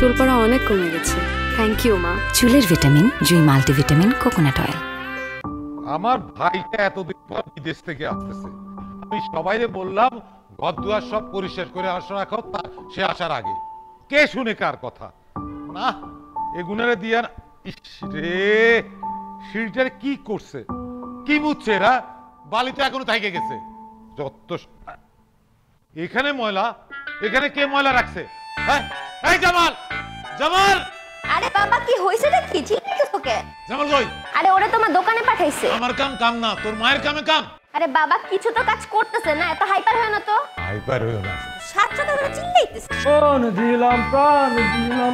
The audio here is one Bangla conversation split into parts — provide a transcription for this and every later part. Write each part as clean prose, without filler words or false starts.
চুল পড়া অনেক কমে গেছে। থ্যাংক ইউ মা। চুলের ভিটামিন জুই মাল্টিভিটামিন কোকোনাট অয়েল। আমার ভাইটা এতদিন পর বিদেশ থেকে আসতেছে, আমি সবাইরে বললাম ঘর দুয়ার সব পরিষ্কার করে রাখো সে আসার আগে। কে শুনে কার কথা? না এগুনারে দিয়া না। রে সিঁড়িটারে কি করছে, কি মুছছে এরা? বালি তো এখনো থাইকে গেছে। যত এখানে ময়লা, এখানে কে ময়লা রাখছে? হ্যাঁ এই জামাল, জামাল! আরে বাবা কি হইছে রে? কি চিল্লাইছিস তোকে? জামাল কই? আরে ওরে তোমার দোকানে পাঠাইছে। আমার কাম না, তোর মায়ের কামে কাম। আরে বাবা কিছু তো কাজ করতেছে না, এত হাইপার হয় না তো। হাইপার হইও না। সাত সাথে ওরা চিল্লাইতেছে। প্রাণ দিলাম, প্রাণ দিলাম।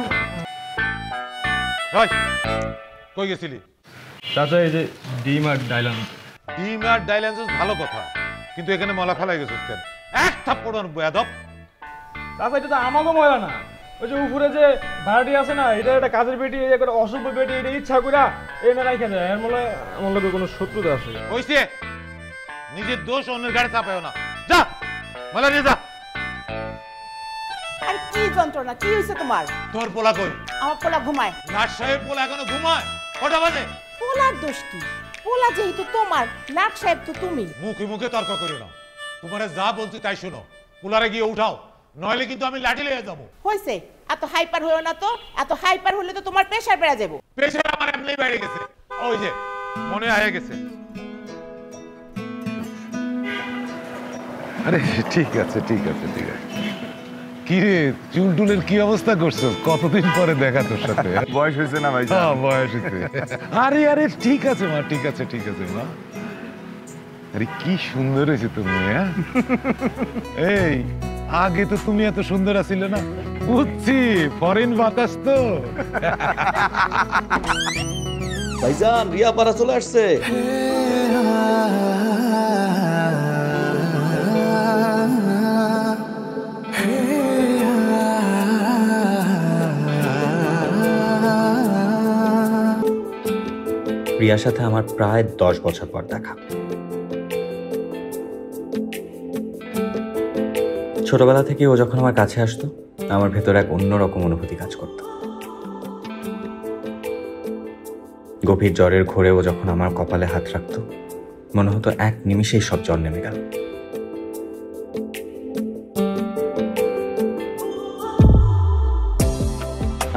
ভাই কই গেছিলি? চাচা এই যে ডিম আর ডাইলাম। ডিম আর ডাইলেন্সিস ভালো কথা, কিন্তু এখানে ময়লা ফেলাই গেছিস কেন? এক থাপ্পড় বেয়াদব। চাচা এটা তো আমাকে ময়লা না, ওই যে উপরে যে ভাড়াটি আছে না, এটা একটা কাজের বেটি, একটা অশুভ বেটি, এটা ইচ্ছা করে এনে রাখা যায়। এর মনে আমার লোকের কোনো শত্রুতা আছে? হইছে, নিজের দোষ অন্যের গাড়ি চাপায়ও না। যা ময়লা নিয়ে যা। আরে কি যন্ত্রণা, কি হইছে তোমার? তোর পোলা কই? আমার পোলা ঘুমায়। নাট সাহেব পোলা এখনো ঘুমায়? কটা বাজে? পোলার দোষ কি? পোলা যেহেতু তোমার, নাট সাহেব তো তুমি। মুখে মুখে তর্ক করো না। তোমারে যা বলছি তাই শোনো। পোলারে গিয়ে উঠাও, নইলে কিন্তু আমি লাঠি লিয়ে যাবো। হইছে, এত হাইপার হইও না তো। এত হাইপার হলে তো তোমার প্রেসার বেড়ে যাবো। প্রেসার আমার এমনি বেড়ে গেছে। ওই যে মনে আয়া গেছে। আরে ঠিক আছে ঠিক আছে ঠিক আছে। কি রে চুল টুলের কি অবস্থা করছো? কতদিন পরে দেখা তোর সাথে। বয়স হয়েছে না ভাই? হ্যাঁ বয়স হয়েছে। আরে আরে ঠিক আছে মা, ঠিক আছে ঠিক আছে মা। আরে কি সুন্দর হয়েছে তুমি। হ্যাঁ এই আগে তো তুমি এত সুন্দর আছিলে না। বুঝছি ফরেন বাতাস তো। ভাইজান রিয়া পাড়া চলে আসছে। রিয়ার সাথে আমার প্রায় 10 বছর পর দেখা। ছোটবেলা থেকে ও যখন আমার কাছে আসতো, আমার ভেতরে এক অন্যরকম অনুভূতি কাজ করত। গভীর জ্বরের ঘোরে ও যখন আমার কপালে হাত রাখতো, মনে হতো এক নিমিষেই সব জ্বর নেমে গেল।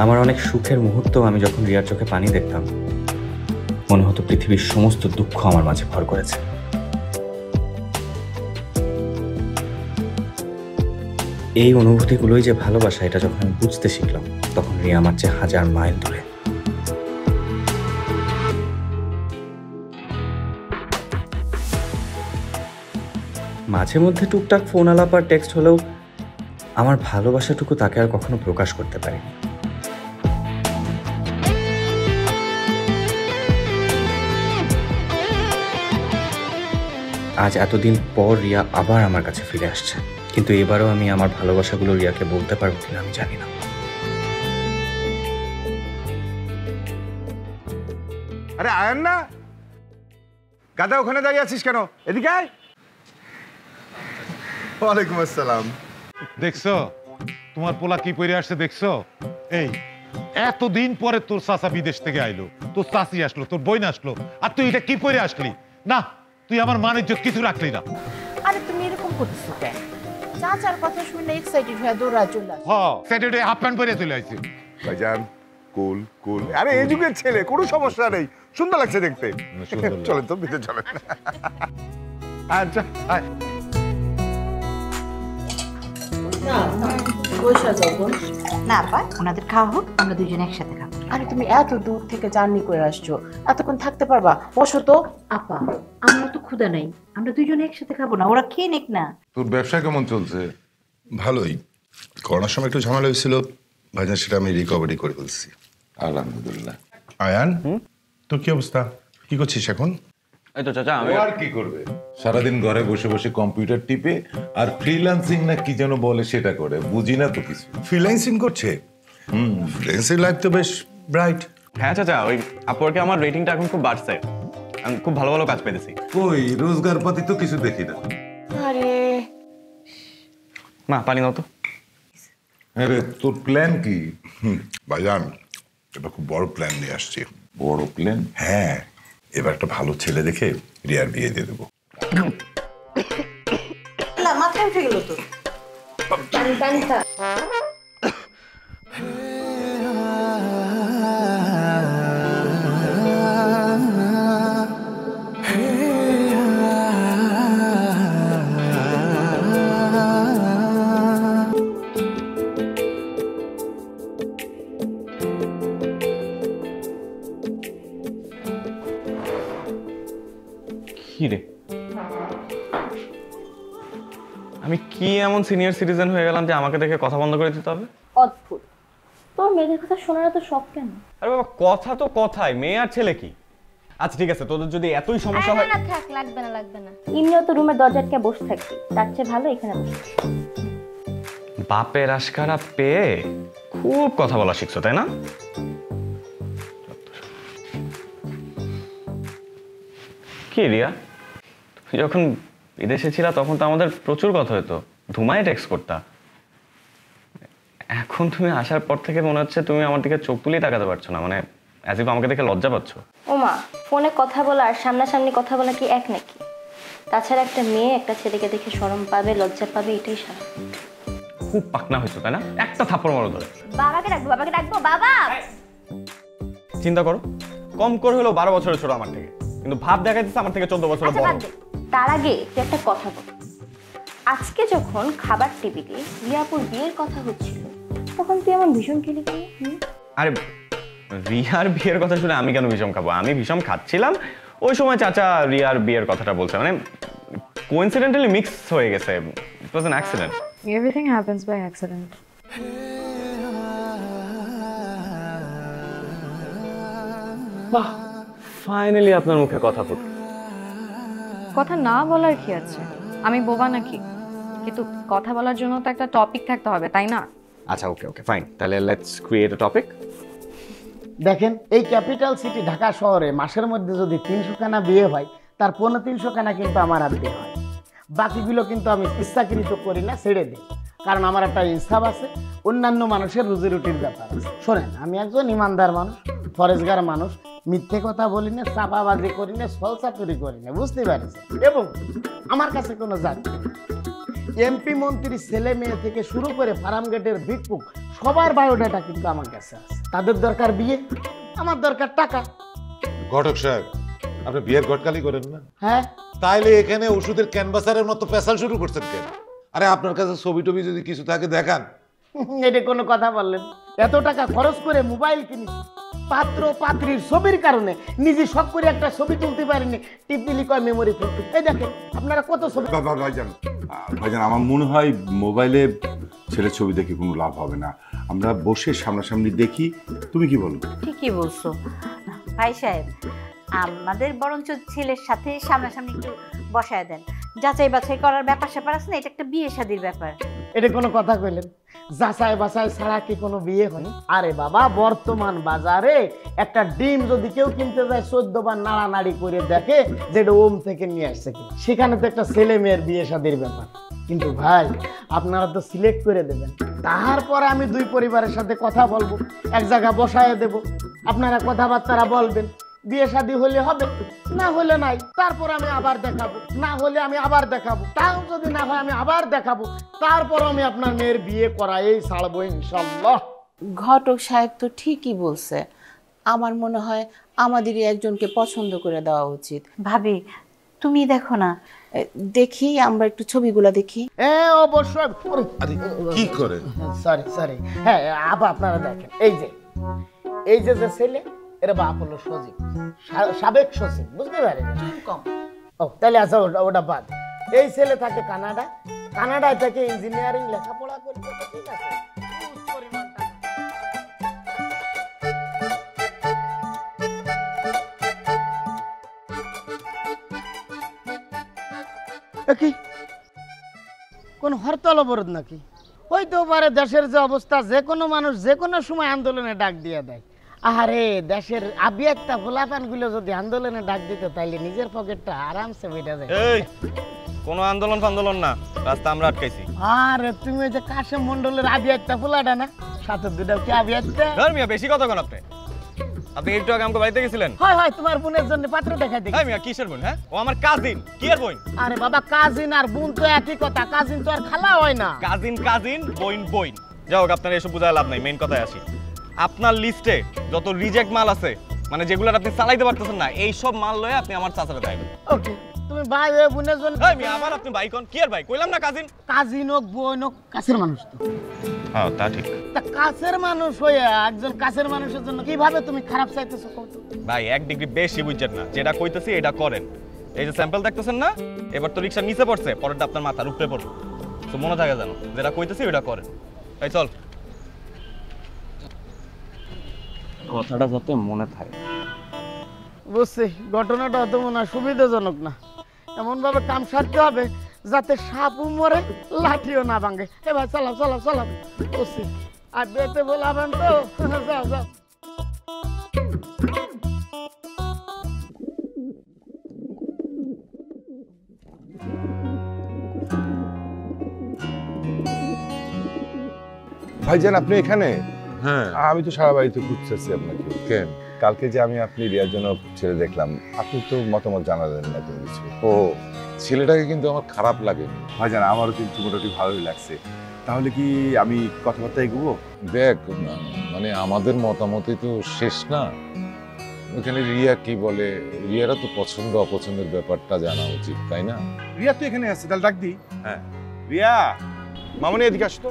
আমার অনেক সুখের মুহূর্ত আমি যখন রিয়ার চোখে পানি দেখতাম, মনে হতো পৃথিবীর সমস্ত দুঃখ আমার মাঝে ভর করেছে। এই অনুভূতিগুলোই যে ভালোবাসা, এটা যখন আমি বুঝতে শিখলাম, তখন রিয়া আমার চেয়ে 1000 মাইল দূরে। মাঝে মধ্যে টুকটাক ফোন আলাপ আর টেক্সট হলেও আমার ভালোবাসাটুকু তাকে আর কখনো প্রকাশ করতে পারিনি। আজ এতদিন পর রিয়া আবার আমার কাছে ফিরে আসছে, কিন্তু এবারও আমি আমার ভালোবাসাগুলো রিয়াকে বলতে পারবো কিনা আমি জানি না। আরে আয়ান না, গাদা ওখানে দাঁড়িয়ে আছিস কেন? এদিকে আয়। ওয়ালাইকুম আসসালাম। দেখছো তোমার পোলা কি পরে আসছে? দেখছো এই এতদিন পরে তোর চাচা বিদেশ থেকে আইলো, তোর চাচি আসলো, তোর বোন আসলো, আর তুই এটা কি পরে আসলি? না তুই আমার মান ইজ্জত কিছু রাখলি না। আরে তুমি এরকম করতেছো কেন? চাচার কথা শুনে এক্সাইটেড হয়ে দৌড়া চলে আসে। হ্যাঁ স্যাটারডে হাফ প্যান্ট পরে চলে আইছে। ভাইজান কুল কুল। আরে এই যুগের ছেলে, কোনো সমস্যা নেই, সুন্দর লাগছে দেখতে। চলেন তো ভিতরে চলেন। আচ্ছা আয়। না আপা, ওনাদের খাওয়া হোক, আমরা দুজনে একসাথে খাবো। আরে তুমি এত দূর থেকে জার্নি করে আসছো, এতক্ষণ থাকতে পারবা? বসো তো। আপা আমরা তো ক্ষুধা নাই, আমরা দুজনে একসাথে খাবো না? ওরা খেয়ে নিক না। তোর ব্যবসা কেমন চলছে? ভালোই। করোনার সময় একটু ঝামেলা হয়েছিল ভাইজান, সেটা আমি রিকভারি করে ফেলছি আলহামদুলিল্লাহ। আয়ান তোর কি অবস্থা? কি করছিস এখন? এই তো চাচা আমি আর কি করবে, সারাদিন ঘরে বসে বসে কম্পিউটার টিপে আর ফ্রিল্যান্সিং না কি যেন বলে সেটা করে, বুঝি না তো কিছু। ফ্রিল্যান্সিং করছে? ফ্রিল্যান্সিং লাইফ তো বেশ ব্রাইট। হ্যাঁ চাচা, ওই আপওয়ার্কে আমার রেটিংটা এখন খুব বাড়ছে, আমি খুব ভালো ভালো কাজ পেয়েছি। কই রোজগার পাতি তো কিছু দেখি না। আরে মা পানি দাও তো। আরে তোর প্ল্যান কি? ভাইজান এবার খুব বড় প্ল্যান নিয়ে আসছি। বড় প্ল্যান? হ্যাঁ, এবার একটা ভালো ছেলে দেখে রিয়ার বিয়ে দিয়ে দেবো। মাথায় উঠে গেল তো। কি রে, আমি কি এমন সিনিয়র সিটিজেন হয়ে গেলাম যে আমাকে দেখে কথা বন্ধ করে দিতে হবে? অদ্ভুত, তোর মেয়েদের কথা শোনার তো শখ কেন? আরে বাবা, কথা তো কথাই, মেয়ে আর ছেলে কি? আচ্ছা ঠিক আছে, তোদের যদি এতই সমস্যা হয়। না থাক, লাগবে না লাগবে না। এমনিও তো রুমের দরজা আটকে বসে থাকবি, তার চেয়ে ভালো এখানে বসে। বাপের আশকারা পেয়ে খুব কথা বলা শিখছো তাই না? কি রিয়া, তুই যখন বিদেশে ছিলা তখন তো আমাদের প্রচুর কথা হতো, ধুমায় টেক্সট করতা। এখন তুমি আসার পর থেকে মনে হচ্ছে তুমি আমার দিকে চোখ তুলেই তাকাতে পারছো না, মানে অ্যাজ ইফ আমাকে দেখে লজ্জা পাচ্ছ। ওমা, ফোনে কথা বলা আর সামনাসামনি কথা বলা কি এক নাকি? তাছাড়া একটা মেয়ে একটা ছেলেকে দেখে শরম পাবে, লজ্জা পাবে, এটাই স্বাভাবিক। খুব পাকনা হয়েছো তাই না? একটা থাপ্পড় মারো ধরে। বাবাকে ডাকবো, বাবাকে ডাকবো। বাবা, চিন্তা করো, কম করে হলো 12 বছরের ছোট আমার থেকে, কিন্তু ভাব দেখাইতেছে আমার থেকে 14 বছরের বড়। তার আগে তুই একটা কথা বল। আজকে যখন খাবার টেবিলে রিয়াপুর বিয়ের কথা হচ্ছিল তখন তুই আমার ভীষণ খেলি কেন? আরে রিয়ার বিয়ের কথা শুনে আমি কেন বিষম খাবো? আমি বিষম খাচ্ছিলাম, ওই সময় চাচা রিয়ার বিয়ের কথাটা বলছে, মানে কোইন্সিডেন্টালি মিক্স হয়ে গেছে। It was an accident. Everything happens by accident. বাহ, ফাইনালি আপনার মুখে কথা ফুটল। কথা না বলার কি আছে? আমি বোবা নাকি? কিন্তু কথা বলার জন্য তো একটা টপিক থাকতে হবে, তাই না? আচ্ছা ওকে ওকে ফাইন, তাহলে লেটস ক্রিয়েট আ টপিক। দেখেন, এই ক্যাপিটাল সিটি ঢাকা শহরে মাসের মধ্যে যদি 300 খানা বিয়ে হয়, তার 350 খানা কিন্তু আমার হাত দিয়ে হয়। বাকিগুলো কিন্তু আমি ইচ্ছাকৃত করি না, ছেড়ে দিই, কারণ আমার একটা ইনসাফ আছে, অন্যান্য মানুষের রুজি রুটির ব্যাপার আছে। শোনেন, আমি একজন ইমানদার মানুষ, ফরেজগার মানুষ, মিথ্যে কথা বলি না, চাপাবাজি করি না, ছলচাতুরি করি না, বুঝতে পারছেন? এবং আমার কাছে কোনো জাতি, এমপি মন্ত্রী ছেলে মেয়ে থেকে শুরু করে ফার্ম গেটের ভিক্ষুক সবার বায়োডাটা কিন্তু আমার কাছে আছে। তাদের দরকার বিয়ে, আমার দরকার টাকা। ঘটক সাহেব, আপনি বিয়ের ঘটকালি করেন না? হ্যাঁ। তাইলে এখানে ওষুধের ক্যানভাসারের মতো পেশাল শুরু করছেন কেন? আরে আপনার কাছে ছবি টবি যদি কিছু থাকে দেখান। এটা কোনো কথা বললেন? এত টাকা খরচ করে মোবাইল কিনেছি, পাত্র পাত্রীর ছবির কারণে নিজে শখ করে একটা ছবি তুলতে পারিনি, টিপ দিলি কয় মেমোরি ফুল। এই দেখেন আপনারা কত ছবি। ভাইজান আমার মনে হয় মোবাইলে ছেলের ছবি দেখে কোনো লাভ হবে না, আমরা বসে সামনাসামনি দেখি। তুমি কি বলো? ঠিকই বলছো ভাই সাহেব, আমাদের বরঞ্চ ছেলের সাথে সামনাসামনি একটু বসায় দেন, যাচাই বাছাই করার ব্যাপার স্যাপার আছে না, এটা একটা বিয়ে শাদীর ব্যাপার। এটা কোনো কথা কইলেন? যাচাই বাছাই ছাড়া কি কোনো বিয়ে হয়? আরে বাবা, বর্তমান বাজারে একটা ডিম যদি কেউ কিনতে যায় 14 বার নাড়ানাড়ি করে দেখে যেটা ওম থেকে নিয়ে আসছে কি, সেখানে তো একটা ছেলে মেয়ের বিয়ে শাদীর ব্যাপার। কিন্তু ভাই, আপনারা তো সিলেক্ট করে দেবেন, তারপরে আমি দুই পরিবারের সাথে কথা বলবো, এক জায়গা বসায় দেব, আপনারা কথাবার্তা বলবেন, বিয়ে শাদী হলে হবে, না হলে নাই, তারপর আমি আবার দেখাবো, না হলে আমি আবার দেখাবো, তাও যদি না হয় আমি আবার দেখাবো, তারপর আমি আপনার মেয়ের বিয়ে করাই ছাড়বো ইনশাল্লাহ। ঘটক সাহেব তো ঠিকই বলছে, আমার মনে হয় আমাদেরই একজনকে পছন্দ করে দেওয়া উচিত। ভাবি তুমি দেখো না। দেখি, আমরা একটু ছবিগুলো দেখি। হ্যাঁ অবশ্যই। কি করে? সরি সরি, হ্যাঁ আপনারা দেখেন, এই যে ছেলে, এর বাপ হলো সজীব, সাবেক সচিব, বুঝতে পারেন? ও তাহলে আচ্ছা, ওটা বাদ। এই ছেলে থাকে কানাডায় থেকে ইঞ্জিনিয়ারিং লেখাপড়া করতে, ঠিক আছে? কি কোন হরতাল অবরোধ নাকি? হইতেও পারে, দেশের যে অবস্থা, যে কোনো মানুষ যে কোনো সময় আন্দোলনে ডাক দিয়ে দেয়। আরে দেশের আবিয়াত্তা ফুলাফান গুলো যদি আন্দোলনে ডাক দিত তাইলে নিজের পকেটটা আরামসে বেটা যায়। এই কোনো আন্দোলন ফান্দোলন না, রাস্তা আমরা আটকাইছি। আরে তুমি ওই যে কাশেম মন্ডলের আবিয়াত্তা ফুলাটা না, সাথে দুটাও কি আবিয়াত্তা? ধর মিয়া বেশি কথা কোন আপনি। আপনি একটু আগে আমাকে বাড়িতে গেছিলেন। হয় হয় তোমার বোনের জন্য পাত্র দেখাই দেখি। এই মিয়া কিসের বোন? হ্যাঁ ও আমার কাজিন। কি এর বোন? আরে বাবা কাজিন আর বোন তো একই কথা, কাজিন তো আর খালা হয় না। কাজিন কাজিন বোন বোন। যাও আপনার এসব বুঝায় লাভ নাই, মেইন কথায় আসি। আপনার লিস্টে যত রিজেক্ট মাল আছে, মানে যেগুলো আপনি চালাইতে পারতেছেন না, এই সব মাল লয়ে আপনি আমার চাচারে দেবেন। ওকে তুমি ভাই ওই বোনের জন্য। এই মিয়া আবার আপনি ভাই কোন? কি আর ভাই কইলাম না কাজিন। কাজিন হোক বোন হোক কাছের মানুষ তো। হ্যাঁ তা ঠিক। তা কাছের মানুষ হয়ে একজন কাছের মানুষের জন্য কিভাবে তুমি খারাপ চাইতেছো কত? ভাই 1 ডিগ্রি বেশি বুঝছেন না, যেটা কইতেছি এটা করেন। এই যে স্যাম্পল দেখতেছেন না, এবার তো রিকশা নিচে পড়ছে, পরেরটা আপনার মাথার উপরে পড়বে। তো মনে থাকে জানো, যেটা কইতেছি ওটা করেন। এই চল, কথাটা যাতে মনে থাকে। বুঝছি, ঘটনাটা অত মনে হয় সুবিধাজনক না। এমন ভাবে কাম সারতে হবে যাতে সাপও মরে লাঠিও না ভাঙে। এ ভাই চালাও চালাও চালাও। বুঝছি, আর বেতে বলাবেন তো। যাও যাও। ভাইজান আপনি এখানে? হ্যাঁ আমি তো সারা বাড়িতে খুঁজতেছি আপনাকে। কেন? কালকে যে আপনি রিয়ার জন্য ছেলে দেখলাম, আপনি তো মতামত জানালেন না কোনো কিছু। ও ছেলেটাকে কিন্তু আমার খারাপ লাগেনি ভাইজান, আমারও কিন্তু মোটামুটি ভালোই লাগছে। তাহলে কি আমি কথাবার্তা এগোবো? দেখ মানে আমাদের মতামতই তো শেষ না, ওখানে রিয়া কি বলে, রিয়ারা তো পছন্দ অপছন্দের ব্যাপারটা জানা উচিত, তাই না? রিয়া তো এখানে আছে, তাহলে ডাক দিই। হ্যাঁ রিয়া, মামনি এদিকে আসতো।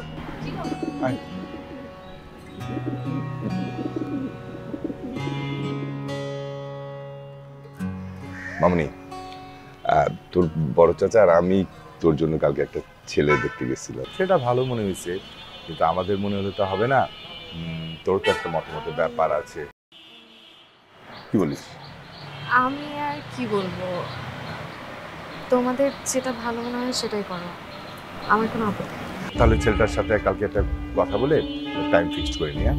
মামনি, তোর বড় চাচা আর আমি তোর জন্য কালকে একটা ছেলে দেখতে গেছিলাম। সেটা ভালো মনে হয়েছে, কিন্তু আমাদের মনে হলে তো হবে না। তোর তো একটা মতামতের ব্যাপার আছে, কি বলিস? আমি আর কি বলবো, তোমাদের যেটা ভালো মনে হয় সেটাই করো, আমার কোনো আপত্তি নেই। তাহলে ছেলেটার সাথে কালকে একটা কথা বলে টাইম ফিক্সড করে নিয়ে।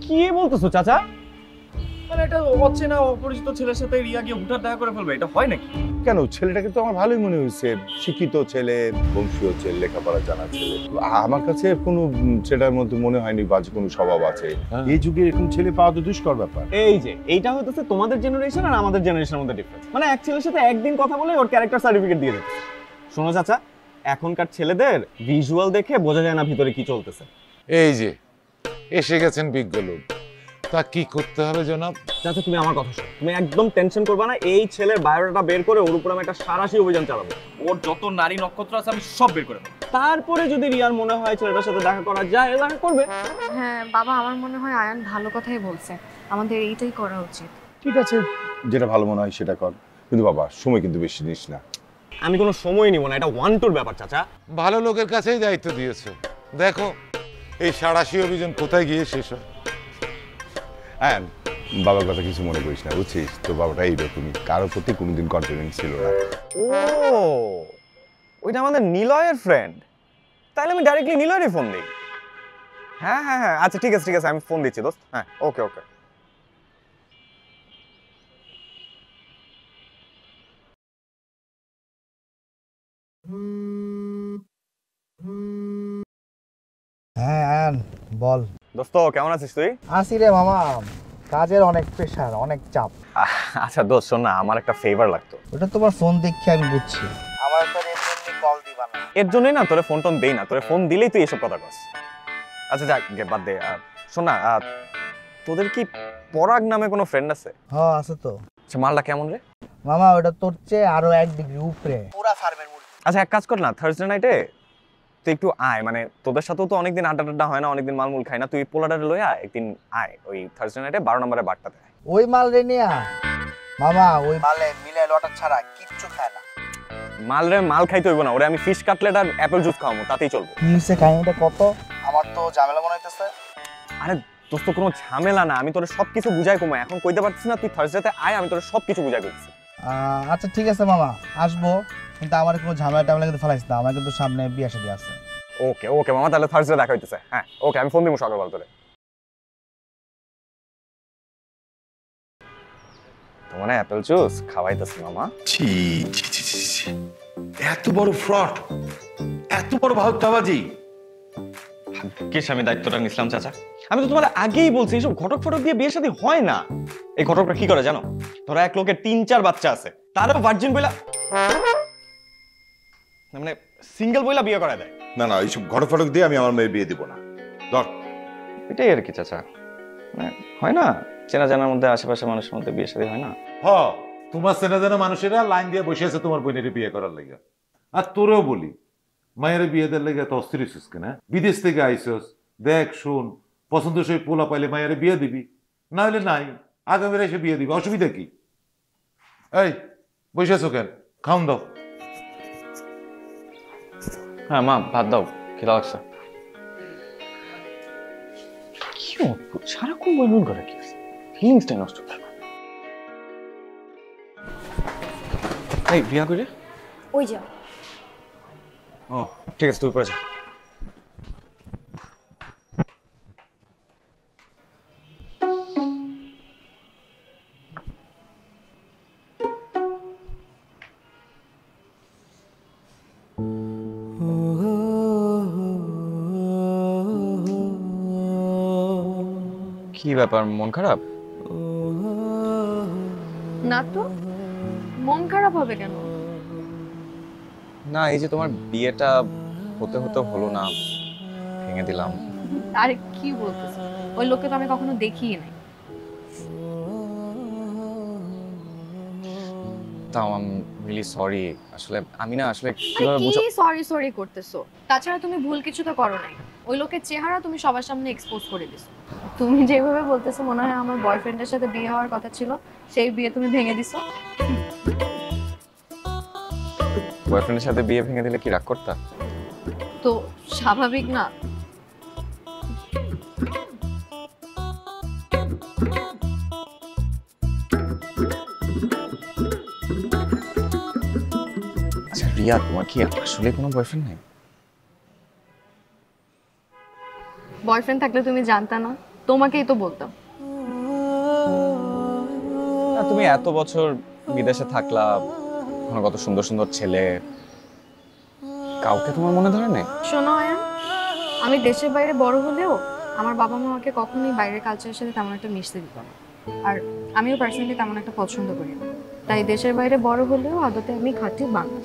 কি বলতেছো চাচা? মানে এটা অচেনা অপরিচিত ছেলের সাথে রিয়া গিয়ে হুঠাৎ দেখা করে ফেলবে, এটা হয় নাকি? কেন, ছেলেটাকে তো আমার ভালোই মনে হয়েছে, শিক্ষিত ছেলে, বংশীয় ছেলে, লেখাপড়া জানা ছেলে। আমার কাছে কোনো ছেলেটার মধ্যে মনে হয়নি বাজে কোনো স্বভাব আছে। এই যুগে এরকম ছেলে পাওয়া তো দুষ্কর ব্যাপার। এই যে এইটা হইতেছে তোমাদের জেনারেশন আর আমাদের জেনারেশনের মধ্যে ডিফারেন্স। মানে এক ছেলের সাথে একদিন কথা বলে ওর ক্যারেক্টার সার্টিফিকেট দিয়ে দিচ্ছে। শোনো চাচা, এখনকার ছেলেদের ভিজুয়াল দেখে বোঝা যায় না ভিতরে কি চলতেছে। এই যে এসে গেছেন বিজ্ঞ লোক, তা কি করতে হবে জনাব? চাচা তুমি আমার কথা শোনো, তুমি একদম টেনশন করবে না। এই ছেলের বায়োডাটা বের করে ওর উপর আমি একটা সারাশি অভিযান চালাবো। ওর যত নারী নক্ষত্র আছে আমি সব বের করে দেবো। তারপরে যদি রিয়ার মনে হয় ছেলেটার সাথে দেখা করা যায়, দেখা করবে। হ্যাঁ বাবা, আমার মনে হয় আয়ান ভালো কথাই বলছে, আমাদের এইটাই করা উচিত। ঠিক আছে, যেটা ভালো মনে হয় সেটা কর, কিন্তু বাবা সময় কিন্তু বেশি নিস না। আমি কোনো সময় নিব না, এটা ওয়ান টুর ব্যাপার চাচা। ভালো লোকের কাছেই দায়িত্ব দিয়েছো, দেখো এই সাড়াশি অভিযান কোথায় গিয়ে শেষ হয়। হ্যাঁ, বাবার কথা কিছু মনে করিস না, বুঝছিস? তো বাবাটা এইরকমই, কারোর প্রতি কোনোদিন কনফিডেন্স ছিল না। ও ওইটা আমাদের নিলয়ের ফ্রেন্ড, তাহলে আমি ডাইরেক্টলি নিলয়েরই ফোন দিই। হ্যাঁ হ্যাঁ হ্যাঁ, আচ্ছা ঠিক আছে ঠিক আছে, আমি ফোন দিচ্ছি দোস্ত। হ্যাঁ ওকে ওকে। হ্যাঁ আয়ান বল। দোস্ত কেমন আছিস তুই? আসি রে মামা, কাজের অনেক প্রেশার, অনেক চাপ। আচ্ছা দোস্ত শোন না, আমার একটা ফেভার লাগতো। ওটা তোমার ফোন দেখে আমি বুঝছি। আমার তো এমনি কল দিবা না। এর জন্যই না তোরে ফোন টোন দেই না, তোরে ফোন দিলেই তুই এসব কথা কস। আচ্ছা যাক বাদ দে। শোন না, তোদের কি পরাগ নামে কোনো ফ্রেন্ড আছে? হ্যাঁ আছে তো। আচ্ছা মালটা কেমন রে? মামা ওটা তোর চেয়ে আরো 1 ডিগ্রি উপরে, পুরা ফার্মের মুরগি। আচ্ছা এক কাজ কর না, থার্সডে নাইটে তুই একটু আয়, মানে তোদের সাথেও তো অনেকদিন আড্ডা হয় না, অনেকদিন মালমুল খাই না, তুই পোলাডারে লইয়া একদিন আয় ওই থার্সডে নাইটে 12 নম্বরের বারটাতে। ওই মাল রে নিয়া মামা, ওই মালে মিলে লটা ছাড়া কিচ্ছু খায় না। মাল রে মাল খাইতে হইব না, ওরে আমি ফিশ কাটলেট আর অ্যাপেল জুস খাওয়াবো, তাতেই চলবো। কি হইছে কাহিনীটা কত? আমার তো ঝামেলা মনে হইতেছে। আরে দোস্ত কোনো ঝামেলা না, আমি তোরে সবকিছু বুঝাই কমা, এখন কইতে পারছিস না, তুই থার্সডেতে আয়, আমি তোরে সবকিছু বুঝাই করছি। আচ্ছা ঠিক আছে মামা, আসবো, কিন্তু আমার কোনো ঝামেলা টামেলা কিন্তু ফেলাইস না, আমার কিন্তু সামনে বিয়ে শাদী আছে। ওকে ওকে মামা, তাহলে থার্সডে দেখা হইতেছে। হ্যাঁ ওকে, আমি ফোন দিব সকালবেলা তোরে। মানে অ্যাপেল জুস খাওয়াইতেছে মামা। ছি ছি ছি ছি ছি। এত বড় ফ্রড, এত বড় ভাউতাবাজি। কিস আমি দায়িত্বটা নিছিলাম চাচা। আমি তো তোমার আগেই বলছি এইসব ঘটক ফটক দিয়ে বিয়ে শাদী হয় না। এই ঘটকরা কি করে জানো? ধরো এক লোকের 3-4 বাচ্চা আছে, তারও ভার্জিন বইলা মানে সিঙ্গেল বইলা বিয়ে করা দেয়। না না, এইসব ঘটক ফটক দিয়ে আমি আমার মেয়ের বিয়ে দিব না। ধর, এটাই আর কি চাচা, মানে হয় না চেনা জানার মধ্যে আশেপাশে মানুষের মধ্যে বিয়ে শাদী হয় না। হ, তোমার চেনা জানা মানুষেরা লাইন দিয়ে বসে আছে তোমার বোনের বিয়ে করার লাগা। আর তোরেও বলি, মায়ের বিয়ে দেওয়ার লেগে তো অস্থির হইছিস কেনা? বিদেশ থেকে আইসস, দেখ শোন, পছন্দসই পোলা পাইলে মায়ের বিয়ে দিবি, না হলে নাই, আগামীরা এসে বিয়ে দিবি, অসুবিধা কি? এই বসে আছো কেন? খাওন দাও। হ্যাঁ মা, ভাত দাও, খিদা লাগছে। কি অদ্ভুত, সারাক্ষণ বই করে কি ফিলিংসটাই নষ্ট করে। এই রিয়া করে ওই যা। ও ঠিক আছে, তুই পরে যা। কি ব্যাপার, মন খারাপ? না তো, মন খারাপ হবে কেন? না, এই যে তোমার বিয়েটা হতে হতে হলো না, ভেঙে দিলাম। আরে কি বলতেছ? ওই লোককে তো আমি কখনো দেখিই নাই। তাও আই এম রিয়েলি সরি। আসলে আমি না আসলে আরে কিভাবে কি বুঝাবো। সরি সরি করতেছো? তাছাড়া তুমি ভুল কিছু তো করো নাই। ওই লোকের চেহারা তুমি সবার সামনে এক্সপোজ করে দিছো। তুমি যেভাবে বলতেছো মনে হয় আমার বয়ফ্রেন্ডের সাথে বিয়ে হওয়ার কথা ছিল, সেই বিয়ে তুমি ভেঙে দিছো। বয়ফ্রেন্ডের সাথে বিয়ে ভেঙে দিলে কি রাগ করতা? তো স্বাভাবিক না? আচ্ছা রিয়া, তোমার কি আসলে কোনো বয়ফ্রেন্ড নাই? বয়ফ্রেন্ড থাকলে তুমি জানতা না? তোমাকেই তো বলতাম। না, তুমি এত বছর বিদেশে থাকলা, ওখানে কত সুন্দর সুন্দর ছেলে, কাউকে তোমার মনে ধরে নাই? শোনো আয়ান, আমি দেশের বাইরে বড় হলেও আমার বাবা মা আমাকে কখনোই বাইরের কালচারের সাথে তেমন একটা মিশতে দিত না। আর আমিও পার্সোনালি তেমন একটা পছন্দ করি না। তাই দেশের বাইরে বড় হলেও আদতে আমি খাঁটি বাংলা।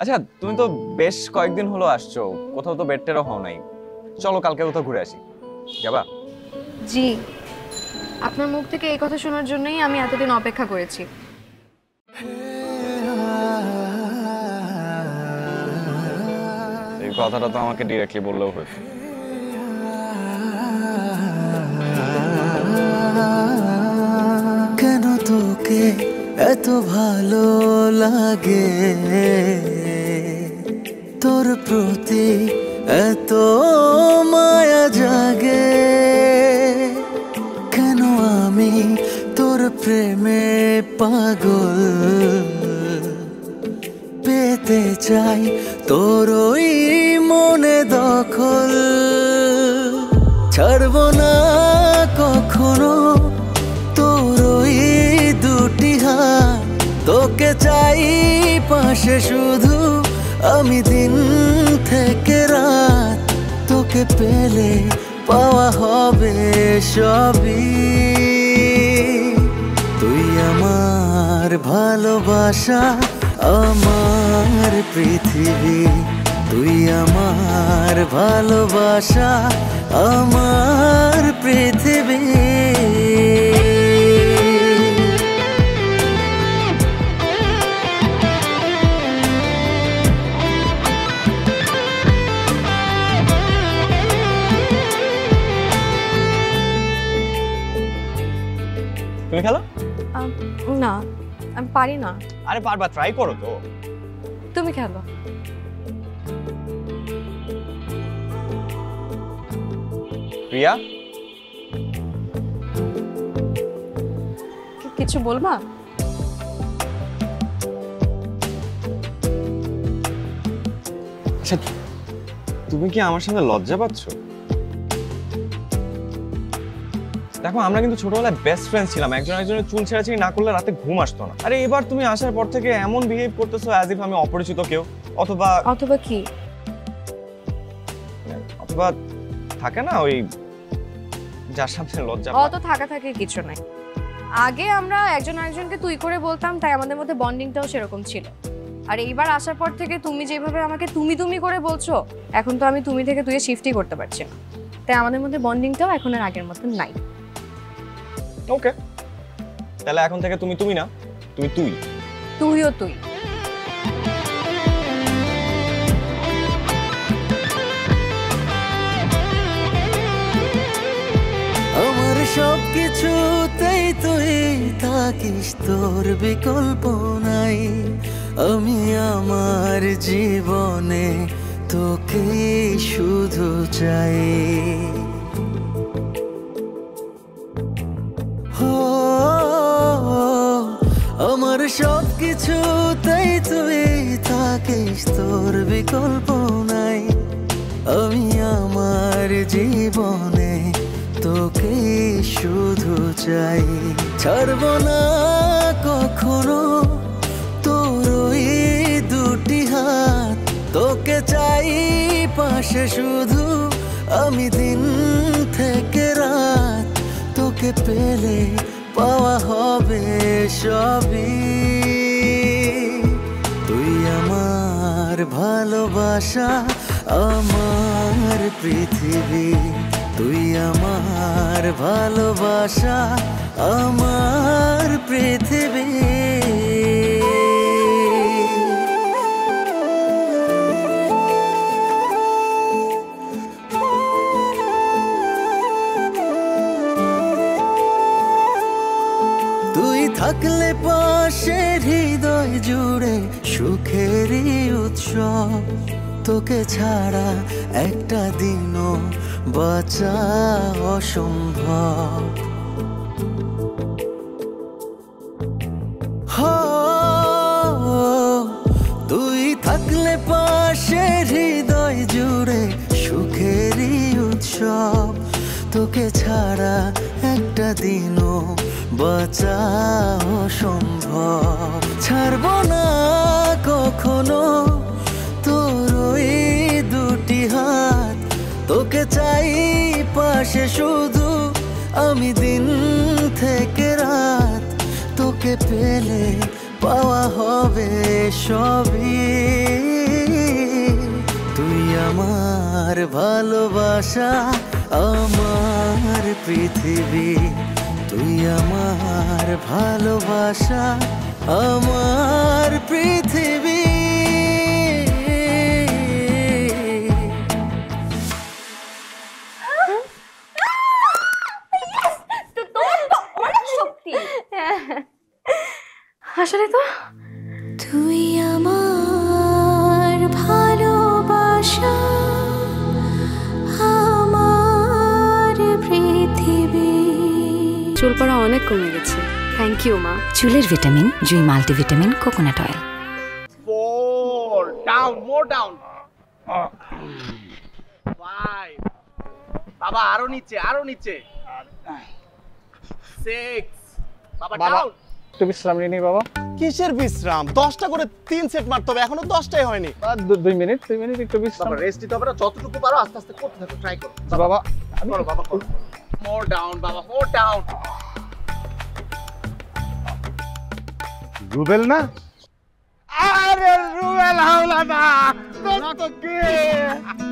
আচ্ছা, তুমি তো বেশ কয়েকদিন হলো আসছো, কোথাও তো বেডটেরও হও নাই। চলো কালকে কোথাও ঘুরে আসি, যাবা? জি, আপনার মুখ থেকে এই কথা শোনার জন্যই আমি এতদিন অপেক্ষা করেছি। এই কথাটা তো আমাকে ডিরেক্টলি বললেও হতো। কেন তোকে এত ভালো লাগে, তোর প্রতি এত মায়া জাগে, কেন আমি তোর প্রেমে পাগল, পেতে চাই তোর ওই মনে দখল, ছাড়ব না কখনো তোর ওই দুটি হাত, তোকে চাই পাশে শুধু আমি দিন থেকে রাত, তোকে পেলে পাওয়া হবে সবই, তুই আমার ভালোবাসা, আমার পৃথিবী, তুই আমার ভালোবাসা, আমার পৃথিবী। তুমি খেলো? না, আমি পারি না। আরে পারবা, ট্রাই করো তো। তুমি খেলো। রিয়া, কিছু বলবা? আচ্ছা তুমি কি আমার সাথে লজ্জা পাচ্ছ? দেখো আমরা কিন্তু ছোটবেলায় বেস্ট ফ্রেন্ড ছিলাম, একজন একজনের চুল ছেঁড়াছিড়ি না করলে রাতে ঘুম আসতো না। আরে এবার তুমি আসার পর থেকে এমন বিহেভ করতেছো অ্যাজ ইফ আমি অপরিচিত কেউ, অথবা কি অথবা থাকে না ওই যার সামনে লজ্জা অত থাকাথাকি কিছু নাই। আগে আমরা একজন আরেকজনকে তুই করে বলতাম, তাই আমাদের মধ্যে বন্ডিংটাও সেরকম ছিল। আর এইবার আসার পর থেকে তুমি যেভাবে আমাকে তুমি তুমি করে বলছো, এখন তো আমি তুমি থেকে তুই শিফটই করতে পারছি না, তাই আমাদের মধ্যে বন্ডিংটাও এখন আর আগের মতো নাই। ওকে, তাহলে এখন থেকে তুমি তুমি না, তুমি তুই, তুইও তুই। আমার সব কিছুতেই তুই থাকিস, তোর বিকল্প নাই। আমি আমার জীবনে তোকে শুধু চাই। আমার সব কিছুতেই তুই থাকিস, তোর বিকল্প নাই। আমি আমার জীবনে তোকে শুধু চাই। ছাড়ব না কখনো তোর ওই দুটি হাত, তোকে চাই পাশে শুধু আমি দিন থেকে রাত। তোকে পেলে পাওয়া হবে সবই, তুই আমার ভালোবাসা, আমার পৃথিবী। তুই আমার ভালোবাসা, আমার পৃথিবী। তুই থাকলে পাশে হৃদয় জুড়ে সুখেরই উৎসব। তোকে ছাড়া একটা দিনও বাঁচা অসম্ভব। তুই থাকলে পাশে হৃদয় জুড়ে সুখেরই উৎসব। তোকে ছাড়া একটা দিনও বাঁচা অসম্ভব। ছাড়ব না কখনো তোর ওই দুটি হাত, তোকে চাই পাশে শুধু আমি দিন থেকে রাত। তোকে পেলে পাওয়া হবে সবই, তুই আমার ভালোবাসা, আমার পৃথিবী। তুই আমার ভালোবাসা, আমার পৃথিবী। আসলে তো তুই আমার ভালোবাসা, আমার পৃথিবী। চুল পড়া অনেক কমে গেছে, থ্যাংক ইউ মা। চুলের ভিটামিন জুই মাল্টিভিটামিন কোকোনাট অয়েল। 4 ডাউন, মোর ডাউন। 5 বাবা, আরো নিচে, আরো নিচে। 6 বাবা, ডাউন। একটু বিশ্রাম নিয়ে নিই বাবা। কিসের বিশ্রাম? 10টা করে 3 সেট মারতে হবে, এখনো 10টাই হয়নি। 2 মিনিট একটু বিশ্রাম। বাবা রেস্ট নিতে হবে না, যতটুকু পারো আস্তে আস্তে করতে থাকো, ট্রাই করো বাবা। করো বাবা, করো। মোর ডাউন বাবা, মোর ডাউন। রুবেল না? আরে রুবেল হাওলাদা, দোস্ত কে?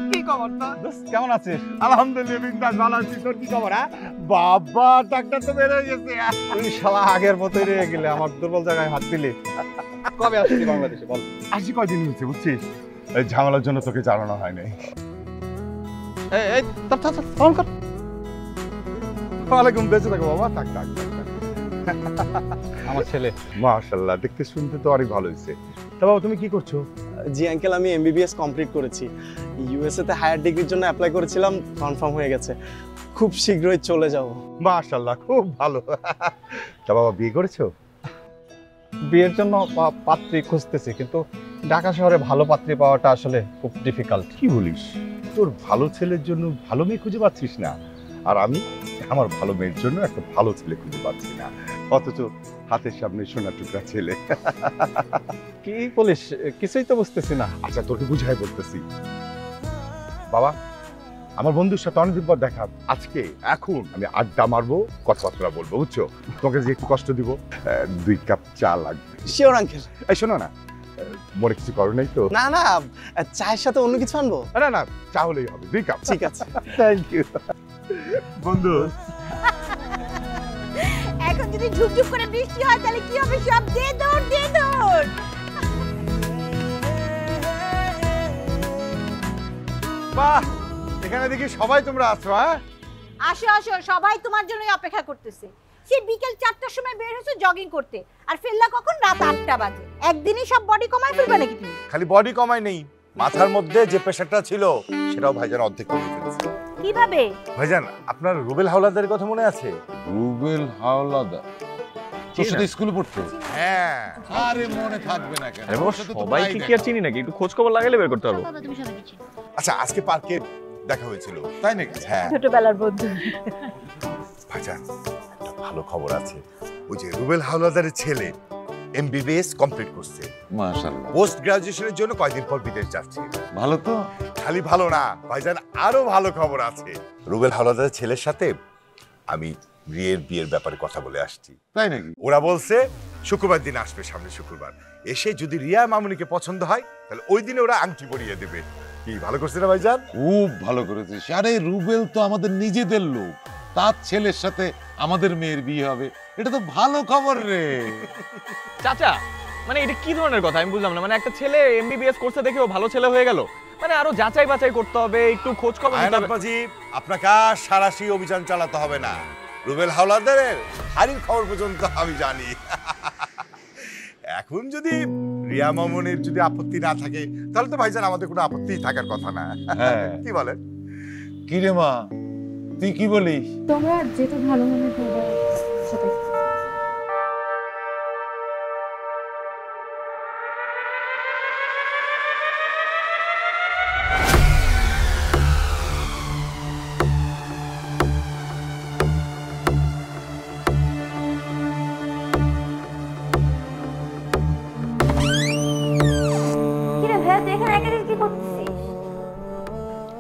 কি খবর তোর? দোস্ত কেমন আছিস? আলহামদুলিল্লাহ বিন্দাস ভালো আছি। তোর কি খবর? বাবা ডাক্তার তো বের হয়ে গেছে। তুই শালা আগের মতোই রয়ে গেলে, আমার দুর্বল জায়গায় হাত দিলি। কবে আসছিস বাংলাদেশে বল? আসি কয়দিন হয়েছে বুঝছিস, এই ঝামেলার জন্য তোকে জানানো হয় নাই। এই ফোন কর। ওয়ালাইকুম, বেঁচে থাকো বাবা। থাক থাক থাক। আমার ছেলে। মাশাআল্লাহ, দেখতে শুনতে তো অনেক ভালো হয়েছে। তা বাবা তুমি কি করছো? জি আঙ্কেল, আমি এমবিবিএস কমপ্লিট করেছি। ইউএসএ তে হায়ার ডিগ্রির জন্য অ্যাপ্লাই করেছিলাম, কনফার্ম হয়ে গেছে। খুব শীঘ্রই চলে যাব। মাশাআল্লাহ, খুব ভালো। তা বাবা বিয়ে করেছো? বিয়ের জন্য পাত্রী খুঁজতেছি, কিন্তু ঢাকা শহরে ভালো পাত্রী পাওয়াটা আসলে খুব ডিফিকাল্ট। কি বলিস? তোর ভালো ছেলের জন্য ভালো মেয়ে খুঁজে পাচ্ছিস না, আর আমি আমার ভালো মেয়ের জন্য একটা ভালো ছেলে খুঁজে পাচ্ছি না, অথচ হাতের সামনে সোনা টুকরা ছেলে। কি বলিস? কিছুই তো বুঝতেছি না। আচ্ছা তোকে বুঝাই বলতেছি বাবা, আমার বন্ধুর সাথে অনেকদিন পর দেখা, আজকে এখন আমি আড্ডা মারবো, কথাবার্তা বলবো, বুঝছো? তোকে যে একটু কষ্ট দিব, 2 কাপ চা লাগবে। Sure uncle. এই শোনো না, মনে কিছু করো নাই তো? না না, চায়ের সাথে অন্য কিছু আনবো? না না, চা হলেই হবে, 2 কাপ। ঠিক আছে। থ্যাংক ইউ বন্ধু। এখন যদি ঝুপঝুপ করে বৃষ্টি হয় তাহলে কি হবে? সব দে দৌড়, দে দৌড়। বাহ, এখানে দেখি সবাই তোমরা আছো। হ্যাঁ আসো আসো, সবাই তোমার জন্যই অপেক্ষা করতেছে। সে বিকেল 4টার সময় বের হয়েছে জগিং করতে, আর ফেললা কখন? রাত 8টা বাজে। একদিনই সব বডি কমায় ফেলবে নাকি তুমি? খালি বডি কমায় নেই, মাথার মধ্যে যে প্রেশারটা ছিল সেটাও ভাইজান অর্ধেক কমিয়ে ফেলেছে। কিভাবে? ভাইজান আপনার রুবেল হাওলাদারের কথা মনে আছে? রুবেল হাওলাদার তোর সাথে স্কুলে পড়তো? হ্যাঁ। আরে মনে থাকবে না কেন? সবাই কি আর চিনি নাকি? একটু খোঁজ খবর লাগালে বের করতে পারবো। আচ্ছা আজকে পার্কে দেখা হয়েছিল, তাই নাকি? হ্যাঁ ছোটবেলার বন্ধু। ভাইজান একটা ভালো খবর আছে, ওই যে রুবেল হাওলাদারের ছেলে এমবিবিএস কমপ্লিট করছে। মাশাআল্লাহ। পোস্ট গ্রাজুয়েশনের জন্য কয়েকদিন পর বিদেশ যাচ্ছে। ভালো তো? খালি ভালো না ভাইজান, আরো ভালো খবর আছে। রুবেল হাওলাদারের ছেলের সাথে আমি বিয়ের ব্যাপারে কথা বলে আসছি। তাই নাকি? ওরা বলছে শুক্রবার দিন আসবে, সামনে শুক্রবার এসে যদি রিয়া মামুনিকে পছন্দ হয় তাহলে ওই দিনে ওরা আংটি পরিয়ে দেবে। কি ভালো করছে না ভাইজান? খুব ভালো করেছিস। আরে রুবেল তো আমাদের নিজেদের লোক, তার ছেলের সাথে আমাদের মেয়ের বিয়ে হবে, এটা তো ভালো খবর রে। চাচা, মানে এটা কি ধরনের কথা? আমি বুঝলাম না। মানে একটা ছেলে এমবিবিএস করছে দেখে ও ভালো ছেলে হয়ে গেল? মানে আরো যাচাই বাছাই করতে হবে, একটু খোঁজ খবর নিতে হবে। আয়নাবাজি, আপনাকে আর সারাশি অভিযান চালাতে হবে না। রুবেল হাওলাদারের হাড়ির খবর পর্যন্ত আমি জানি। এখন যদি রিয়া মামুনের যদি আপত্তি না থাকে তাহলে তো ভাইজান আমাদের কোনো আপত্তি থাকার কথা না। হ্যাঁ। কি বলেন? কি রে মা, তুই কি বলিস? তোমরা যেটা ভালো মনে করবে সেটাই।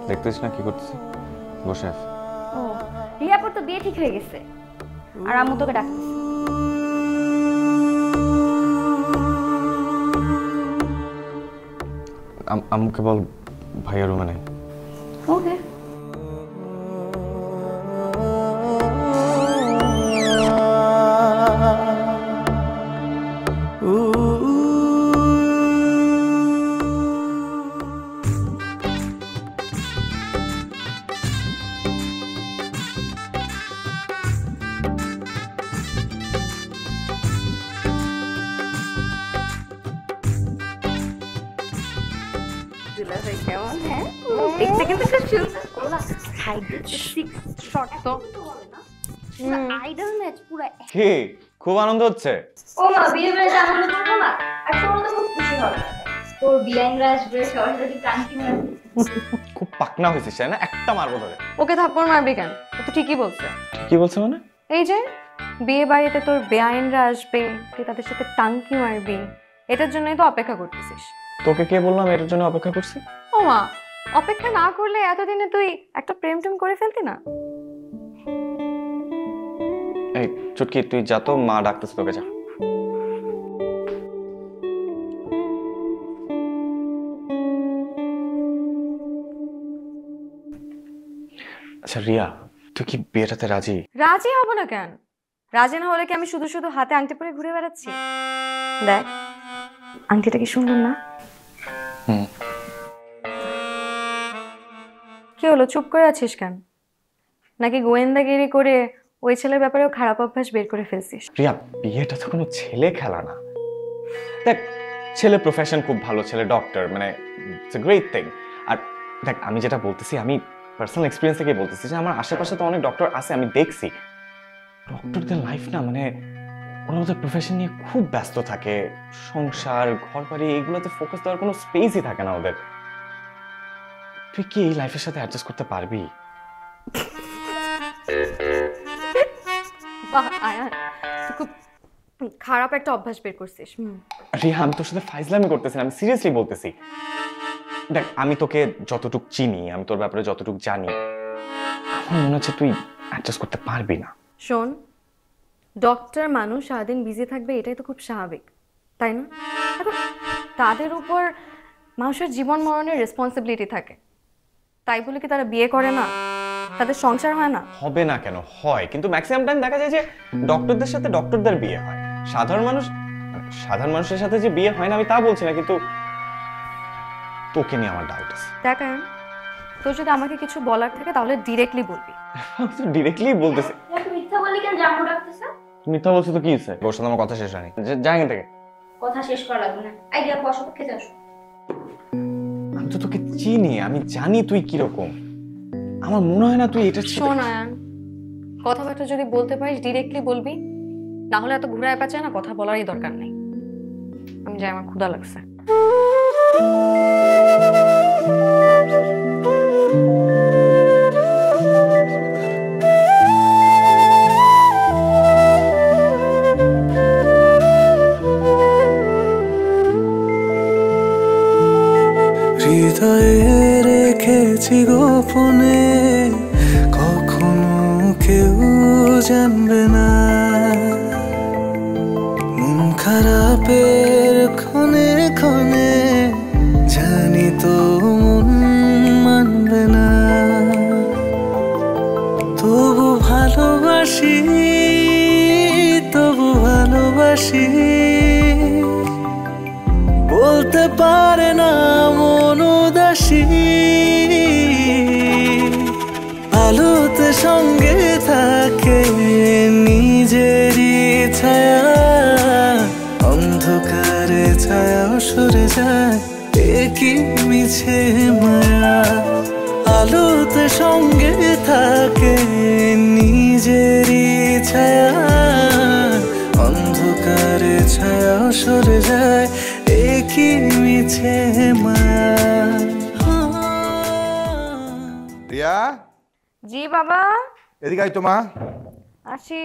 দেখতেছিস না কি করতেছি? বসে আছি। ও, রিয়াপুর তো বিয়ে ঠিক হয়ে গেছে, আর আম্মু তোকে ডাকতেছে। আম্মুকে বল ভাইয়া রুমে নেই। ওকে। কেমন? হ্যাঁ, দেখতে কিন্তু খুব সুন্দর। আইডল ম্যাচ পুরো। কি খুব আনন্দ হচ্ছে? ও মা, বিয়ে বাড়িতে আনন্দ করবো না? আর তোমরা তো খুব খুশি হবে, তোর বিয়াইনরা আসবে, সবার সাথে টাঙ্কি মারবে। খুব পাকনা হয়েছিস তাই না? একটা মারবো ধরে। ওকে থাপ্পড় মারবি কেন? ও তো ঠিকই বলছে। কি বলছে মানে? এই যে বিয়ে বাড়িতে তোর বেআইনরা আসবে, তুই তাদের সাথে টাঙ্কি মারবি, এটার জন্যই তো অপেক্ষা করতেছিস। তোকে কে বললাম এটার জন্য অপেক্ষা করছি? ও মা, অপেক্ষা না করলে এতদিনে তুই একটা প্রেম টেম করে ফেলতি না? এই চুটকি, তুই যা তো, মা ডাকতেছে তোকে, যা। আচ্ছা রিয়া, তুই কি বিয়েটাতে রাজি? রাজি হব না কেন? রাজি না হলে কি আমি শুধু শুধু হাতে আংটি পরে ঘুরে বেড়াচ্ছি? দেখ, আংটিটা কি সুন্দর না? কি হলো, চুপ করে আছিস কেন? নাকি গোয়েন্দাগিরি করে ওই ছেলের ব্যাপারেও খারাপ অভ্যাস বের করে ফেলছিস? প্রিয়া, বিয়েটা তো কোনো ছেলে খেলা না। দেখ, ছেলে প্রফেশন খুব ভালো, ছেলে ডক্টর, মানে ইটস এ গ্রেট থিং। আর দেখ, আমি যেটা বলতেছি, আমি পার্সোনাল এক্সপিরিয়েন্স থেকে বলতেছি যে আমার আশেপাশে তো অনেক ডক্টর আছে, আমি দেখছি ডক্টরদের লাইফ না, মানে ওরা ওদের প্রফেশন নিয়ে খুব ব্যস্ত থাকে, সংসার ঘর বাড়ি এগুলোতে ফোকাস দেওয়ার কোনো স্পেসই থাকে না ওদের। তুই কি এই লাইফের সাথে অ্যাডজাস্ট করতে পারবি? বাহ আয়ান, তুই খুব খারাপ একটা অভ্যাস বের করছিস। রিয়া, আমি তোর সাথে ফাইজলামি করতেছি না, আমি সিরিয়াসলি বলতেছি। দেখ, আমি তোকে যতটুক চিনি, আমি তোর ব্যাপারে যতটুক জানি, আমার মনে হচ্ছে তুই অ্যাডজাস্ট করতে পারবি না। শোন, ডক্টর মানুষ সারাদিন বিজি থাকবে, এটাই তো খুব স্বাভাবিক, তাই না? এখন তাদের উপর মানুষের জীবন মরণের রেসপন্সিবিলিটি থাকে, তাই বলে কি তারা বিয়ে করে না? তাদের সংসার হয় না? হবে না কেন, হয়। কিন্তু ম্যাক্সিমাম টাইম দেখা যায় যে ডক্টরদের সাথে ডক্টরদের বিয়ে হয়, সাধারণ মানুষের সাথে যে বিয়ে হয় না আমি তা বলছি না, কিন্তু তোকে নিয়ে আমার ডাউট আছে। দেখ আয়ান, তোর যদি আমাকে কিছু বলার থাকে তাহলে ডিরেক্টলি বলবি। ডিরেক্টলি বলতেছে। মিথ্যা বললি কেন? জামু ডাকতেছে। মিথ্যা বলছো তো কি হয়েছে? ওর সাথে আমার কথা শেষ হয়নি, যা এখান থেকে। কথা শেষ করা লাগবে না, আইডিয়া বসো, খেতে আসো। আমি তো তোকে চিনি, আমি জানি তুই কিরকম। আমার মনে হয় না তুই এটা। শোন আয়ান, কথাবার্তা যদি বলতে পারিস ডিরেক্টলি বলবি, না হলে এত ঘুরায় পেঁচায় না কথা বলারই দরকার নেই। আমি যাই, আমার ক্ষুধা লাগছে। হৃদয়ে রেখেছি গোপনে, কখনো কেউ জানবে না। মন খারাপের ক্ষণে ক্ষণে জানি তো মন মানবে না, তবু ভালোবাসি, তবু ভালোবাসি। বলতে পারে না মন উদাসী, আলোতে সঙ্গে থাকে নিজেরই ছায়া, অন্ধকারে ছায়া সরে যায় একই মিছে মায়া। আলোতে সঙ্গে থাকে নিজেরই ছায়া, অন্ধকারে ছায়া সরে যায় একই মিছে মায়া। রিয়া, জি বাবা। এদিকে আয় তো মা। আসি।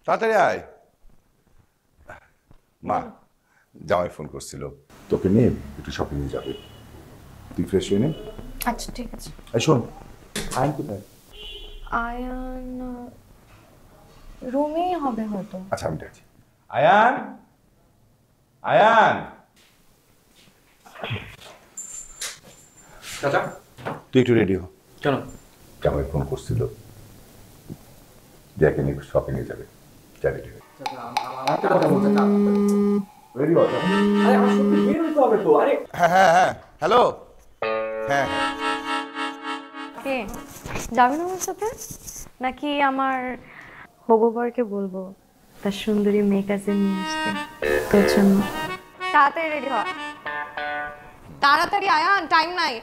তাড়াতাড়ি আয়। মা, জামাই ফোন করছিল, তোকে নিয়ে একটু শপিং এ যাবে, তুই ফ্রেশ হয়ে নে। আচ্ছা ঠিক আছে। শোন, আয়ন কোথায়? আয়ান রুমেই হবে হয়তো। আচ্ছা আমি ডাকছি। আয়ান, আয়ান, চাচা তুই একটু রেডি হ। কেন? জামাই ফোন করছিল, দেখে নিয়ে শপিং এ যাবে, যা রেডি হয়ে। রেডি হ। হ্যাঁ হ্যাঁ হ্যাঁ, হ্যালো। হ্যাঁ হ্যাঁ, কে যাবেন আমার সাথে, নাকি আমার হবু বরকে বলবো তার সুন্দরী মেয়ে কাছে নিয়ে আসতে তোর জন্য? তাড়াতাড়ি রেডি হ, তাড়াতাড়ি আয়ান, টাইম নাই।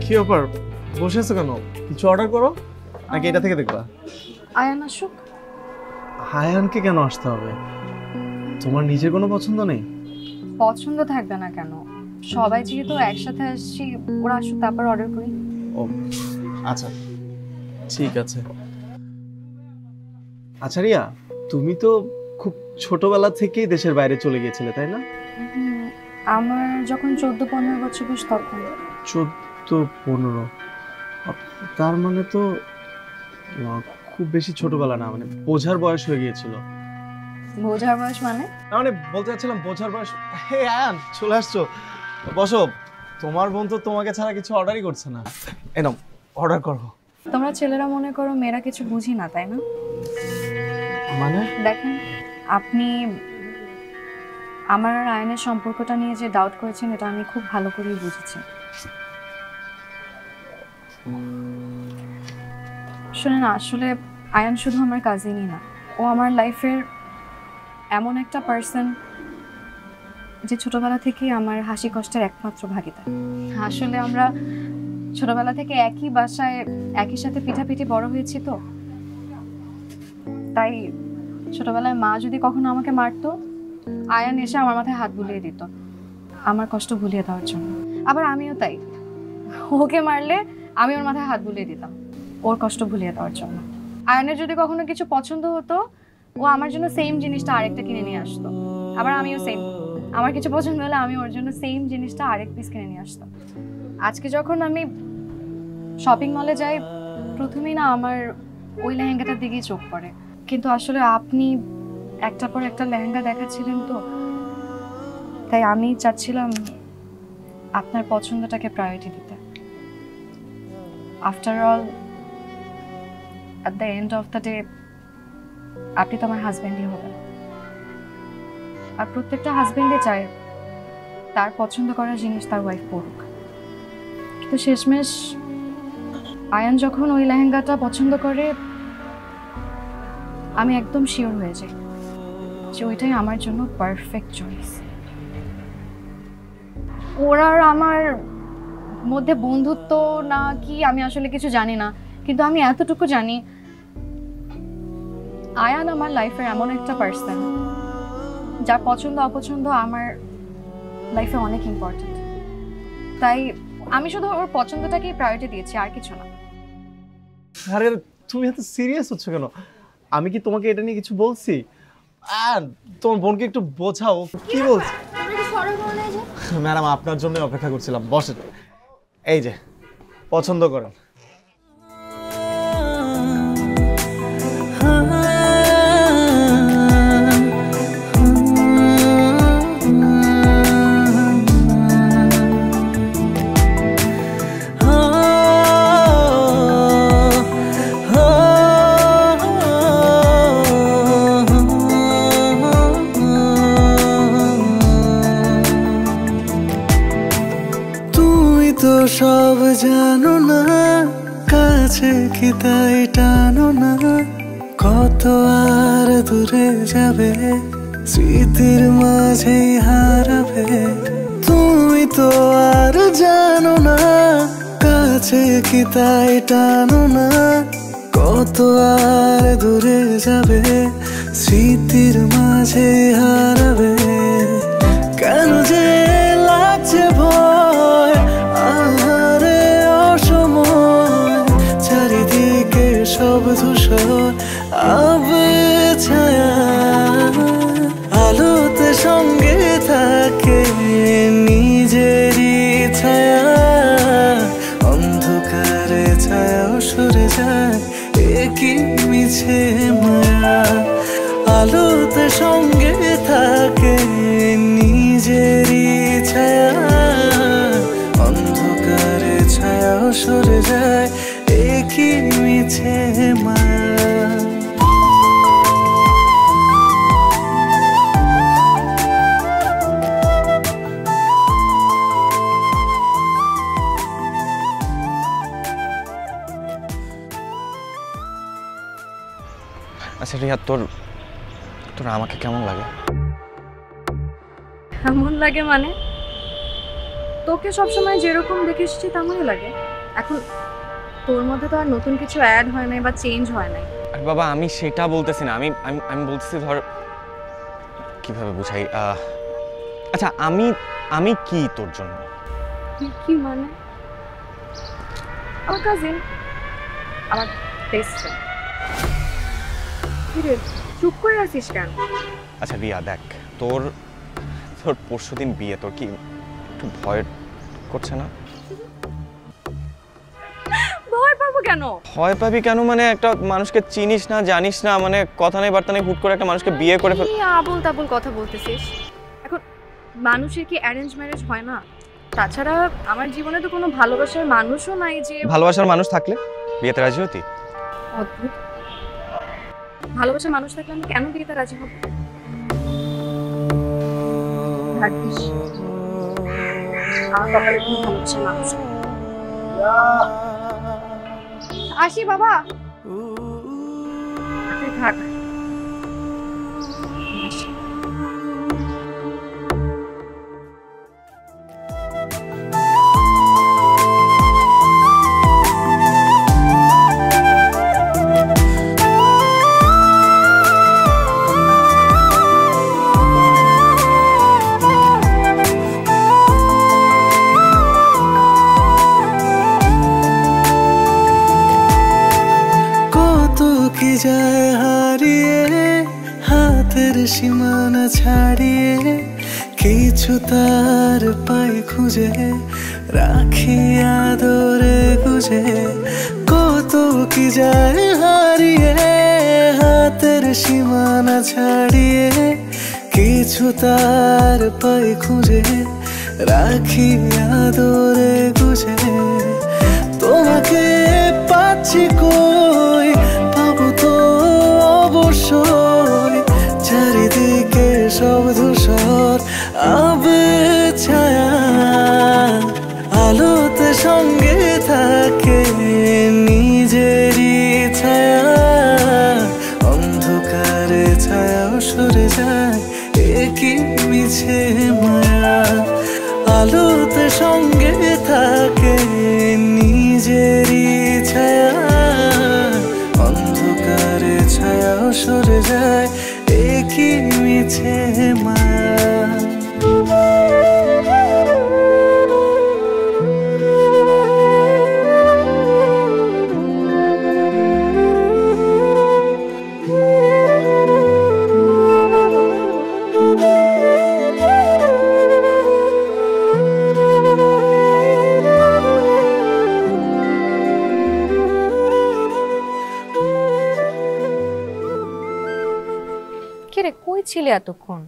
কি ব্যাপার বসে আছো কেন? কিছু অর্ডার করো নাকি এটা থেকে দেখবা? আয়ান আসুক। আয়ানকে কেন আসতে হবে? তোমার নিজের কোনো পছন্দ নেই? পছন্দ থাকবে না কেন? সবাই যেহেতু একসাথে আসছি, ওরা আসুক তারপর অর্ডার করি। ও আচ্ছা ঠিক আছে। আচ্ছা রিয়া, তুমি তো খুব ছোটবেলা থেকেই দেশের বাইরে চলে গিয়েছিলে তাই না? আমার যখন 14-15 বছর বয়স তখন। 14-15, তার মানে তো খুব বেশি ছোটবেলা না, মানে বোঝার বয়স হয়ে গিয়েছিল। বোঝার বয়স মানে? মানে বলতে চাচ্ছিলাম বোঝার বয়স। হে আয়ান চলে আসছো, বসো। তোমার বোন তো তোমাকে ছাড়া কিছু অর্ডারই করছে না। এই নাও অর্ডার করো। তোমরা ছেলেরা মনে করো মেয়েরা কিছু বুঝি না, তাই না? মানে দেখেন, আপনি আমার আর আয়নের সম্পর্কটা নিয়ে যে ডাউট করেছেন, এটা আমি খুব ভালো করেই বুঝেছি। শুনে না, আসলে আয়ান শুধু আমার কাজিনই না, ও আমার লাইফের এমন একটা পার্সন যে ছোটবেলা থেকেই আমার হাসি কষ্টের একমাত্র ভাগিদার। আসলে আমরা ছোটবেলা থেকে একই বাসায় একই সাথে পিঠাপিঠি বড় হয়েছি, তো তাই ছোটবেলায় মা যদি কখনো আমাকে মারতো, আয়ান এসে আমার মাথায় হাত বুলিয়ে দিত আমার কষ্ট ভুলিয়ে দেওয়ার জন্য। আবার আমিও তাই, ওকে মারলে আমি ওর মাথায় হাত বুলিয়ে দিতাম ওর কষ্ট ভুলিয়ে দেওয়ার জন্য। আয়ানের যদি কখনো কিছু পছন্দ হতো, ও আমার জন্য সেম জিনিসটা আরেকটা কিনে নিয়ে আসতো। আবার আমিও সেম, আমার কিছু পছন্দ হলে আমি ওর জন্য সেম জিনিসটা আরেক পিস কিনে নিয়ে আসতাম। আজকে যখন আমি শপিং মলে যাই, প্রথমেই না আমার ওই লেহেঙ্গাটার দিকেই চোখ পড়ে। কিন্তু আসলে আপনি একটার পর একটা লেহেঙ্গা দেখাচ্ছিলেন, তো তাই আমি চাচ্ছিলাম আপনার পছন্দটাকে প্রায়োরিটি দিতে। After all, at the end of the day আপনি তো আমার হাজব্যান্ডই হবেন, আর প্রত্যেকটা হাজব্যান্ডে চায় তার পছন্দ করার জিনিস তার ওয়াইফ পড়ুক। কিন্তু শেষমেশ আয়ান যখন ওই লেহেঙ্গাটা পছন্দ করে, আমি একদম শিওর হয়ে যাই যে ওইটাই আমার জন্য পারফেক্ট চয়েস। ওরা আর আমার মধ্যে বন্ধুত্ব না কি আমি আসলে কিছু জানি না, কিন্তু আমি এতটুকু জানি আয়ান আমার লাইফের এমন একটা পার্সন যার পছন্দ অপছন্দ আমার লাইফে অনেক ইম্পর্টেন্ট। তাই আমি শুধু ওর পছন্দটাকেই প্রায়োরিটি দিয়েছি, আর কিছু না। আরে তুমি এত সিরিয়াস হচ্ছ কেন? আমি কি তোমাকে এটা নিয়ে কিছু বলছি? আর তোমার বোনকে একটু বোঝাও কি বলছে। ম্যাডাম আপনার জন্য অপেক্ষা করছিলাম, বসেন। এই যে পছন্দ করেন। সব জানো না, কাছে কি তাই টানো না, কত আর দূরে যাবে, স্মৃতির মাঝে হারাবে। তুমি তো আর জানো না, কাছে কি তাই টানো না, কত আর দূরে যাবে, স্মৃতির মাঝে হারাবে। কেন যে লাগছে ভয়, আহারে অসময়, চারিদিকে সব ধূসর আবে ছায়া, আলোতে সঙ্গে থাকে নিজেরই ছায়া, অন্ধকারে ছায়া সরে যায় একই মিছে মায়া, আলোতে সঙ্গে থাকে নিজেরই ছায়া, অন্ধকারে ছায়া সরে যায় একই মিছে মায়া। আচ্ছা রিয়া, তোর তোর আমাকে কেমন লাগে? কেমন লাগে মানে? তোকে সবসময় যেরকম দেখে এসেছি তেমনই লাগে। এখন তোর মধ্যে তো আর নতুন কিছু অ্যাড হয় নাই বা চেঞ্জ হয় নাই। আর বাবা আমি সেটা বলতেছি না, আমি আমি আমি বলতেছি ধর কিভাবে বুঝাই, আচ্ছা আমি আমি কি তোর জন্য? কি মানে? আমার কাজিন, আমার বেস্ট ফ্রেন্ড। কিরে চুপ করে আছিস কেন? আচ্ছা রিয়া দেখ, তোর তোর পরশুদিন বিয়ে, তোর কি একটু ভয় করছে না? ভয় পাবো কেন? ভয় পাবি কেন মানে একটা মানুষকে চিনিস না, জানিস না, মানে কথা নেই বার্তা নেই, হুট করে একটা মানুষকে বিয়ে করে ফেল। কি আবল তাবল কথা বলতেছিস? এখন মানুষের কি অ্যারেঞ্জ ম্যারেজ হয় না? তাছাড়া আমার জীবনে তো কোনো ভালোবাসার মানুষও নাই যে। ভালোবাসার মানুষ থাকলে বিয়েতে রাজি হতি? অদ্ভুত, ভালোবাসার মানুষ থাকলে আমি কেন বিয়েতে রাজি হব? ভাগ্যিস আমার কপালে কোনো ভালোবাসার মানুষ নেই। আসি বাবা, তুই থাক। কি যায় হারিয়ে হাতের সীমানা ছাড়িয়ে, কিছু তার পাই খুঁজে রাখি আদরে গুজে। কত কি যায় হারিয়ে হাতের সীমানা ছাড়িয়ে, কিছু তার পাই খুঁজে রাখি আদরে গুজে। তোমাকে পাচ্ছি কই, পাবো তো অবশ্যই। চারিদিকে সব ধূসর আবে ছায়া, আলোতে সঙ্গে থাকে নিজেরই ছায়া। অন্ধকারে ছায়াও সরে যায়, একই মিছে মায়া। আলোতে সঙ্গে থাকে নিজেরই ছায়া, অন্ধকারে ছায়াও সরে যায়, একই মিছে মায়া। কিরে কই ছিলে এতক্ষণ?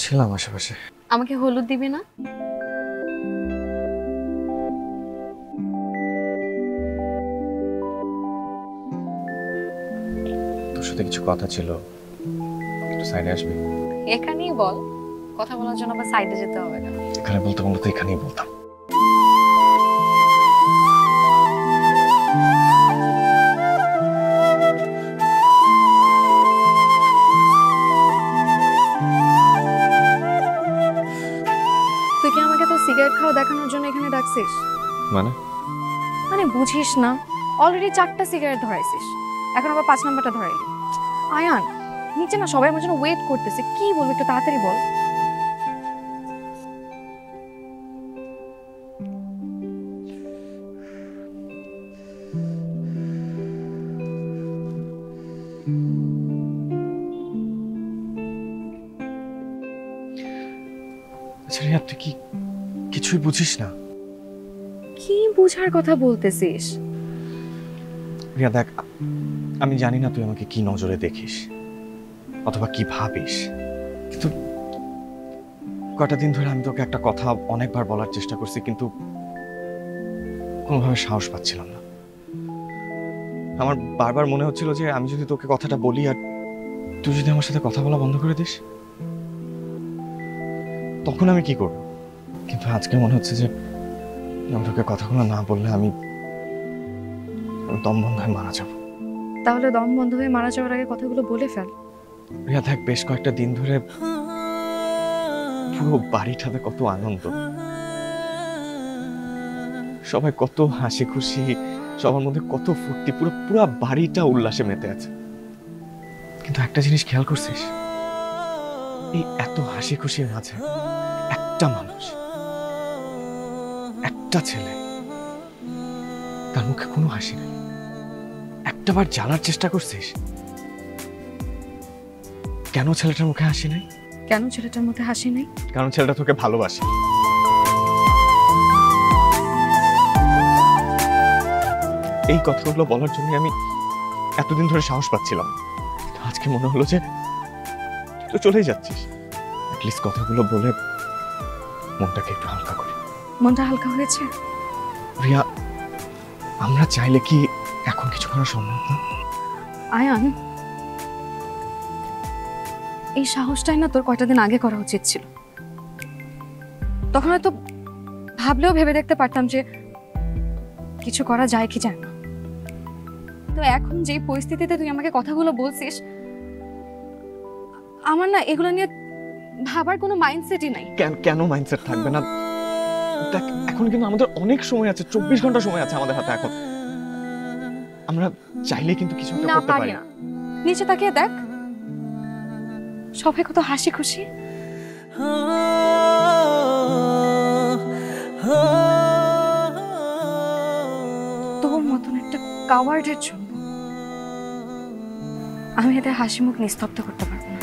ছিলাম আশেপাশে। আমাকে হলুদ দিবি না? তোর সাথে কিছু কথা ছিল, একটু সাইডে আসবি? এখানেই বল, কথা বলার জন্য আবার সাইডে যেতে হবে না। এখানে বলতে বলতে তো এখানেই বলতাম। তুই কি আমাকে তো সিগারেট খাওয়া দেখানোর জন্য এখানে ডাকছিস? মানে বুঝিস না, অলরেডি 4টা সিগারেট ধরাইছিস, এখন আবার 5 নাম্বারটা ধরাইলি। আয়ান নিচে না সবাই আমার জন্য ওয়েট করতেছে, কি বলবি একটু তাড়াতাড়ি বল। আচ্ছা রিয়া, তুই কি কিছুই বুঝিস না? কি বুঝার কথা বলতেছিস? রিয়া দেখ, আমি জানি না তুই আমাকে কি নজরে দেখিস অথবা কি ভাবিস, কিন্তু কটা দিন ধরে আমি তোকে একটা কথা অনেকবার বলার চেষ্টা করছি, কিন্তু কোনোভাবে সাহস পাচ্ছিলাম না। আমার বারবার মনে হচ্ছিল যে আমি যদি তোকে কথাটা বলি আর তুই যদি আমার সাথে কথা বলা বন্ধ করে দিস, তখন আমি কি করব। কিন্তু আজকে মনে হচ্ছে যে আমি তোকে কথাগুলো না বললে আমি দম বন্ধ হয়ে মারা যাব। তাহলে দম বন্ধ হয়ে মারা যাওয়ার আগে কথাগুলো বলে ফেল। রিয়া দেখ, বেশ কয়েকটা দিন ধরে পুরো বাড়িটাতে কত আনন্দ, সবাই কত হাসি খুশি, সবার মধ্যে কত ফুর্তি, পুরো পুরো বাড়িটা উল্লাসে মেতে আছে। কিন্তু একটা জিনিস খেয়াল করছিস, এই এত হাসি খুশির মাঝে একটা মানুষ, একটা ছেলে, তার মুখে কোনো হাসি নেই। একটাবার জানার চেষ্টা করছিস কেন ছেলেটার মুখে হাসি নেই? কেন ছেলেটার মধ্যে হাসি নেই? কারণ ছেলেটা তোকে ভালোবাসে। এই কথাগুলো বলার জন্য আমি এতদিন ধরে সাহস পাচ্ছিলাম, আজকে মনে হলো যে তুই চলেই যাচ্ছিস। অ্যাটলিস্ট কথাগুলো বলে মনটাকে একটু হালকা করি। মনটা হালকা হয়েছে? রিয়া, আমরা চাইলে কি এখন কিছু করা সম্ভব না? আয়ান, এই সাহসটাই না তোর কয়টা দিন আগে করা উচিত ছিল। তখন হয়তো ভাবলেও ভেবে দেখতে পারতাম যে কিছু করা যায় কি যায় না। তো এখন যে পরিস্থিতিতে তুই আমাকে কথাগুলো বলছিস, আমার না এগুলো নিয়ে ভাবার কোনো মাইন্ডসেটই নাই। কেন মাইন্ডসেট থাকবে না? দেখ, এখন কিন্তু আমাদের অনেক সময় আছে, 24 ঘন্টা সময় আছে আমাদের হাতে। এখন আমরা চাইলে কিন্তু কিছু একটা করতে পারি না। নিচে তাকিয়ে দেখ, সবাই কত হাসি খুশি। তোর মতন একটা কাওয়ার্ডের জন্য আমি এদের হাসি মুখ নিস্তব্ধ করতে পারবো না।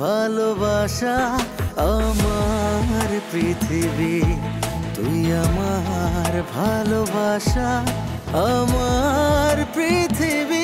ভালোবাসা আমার পৃথিবী, তুই আমার ভালোবাসা আমার পৃথিবী।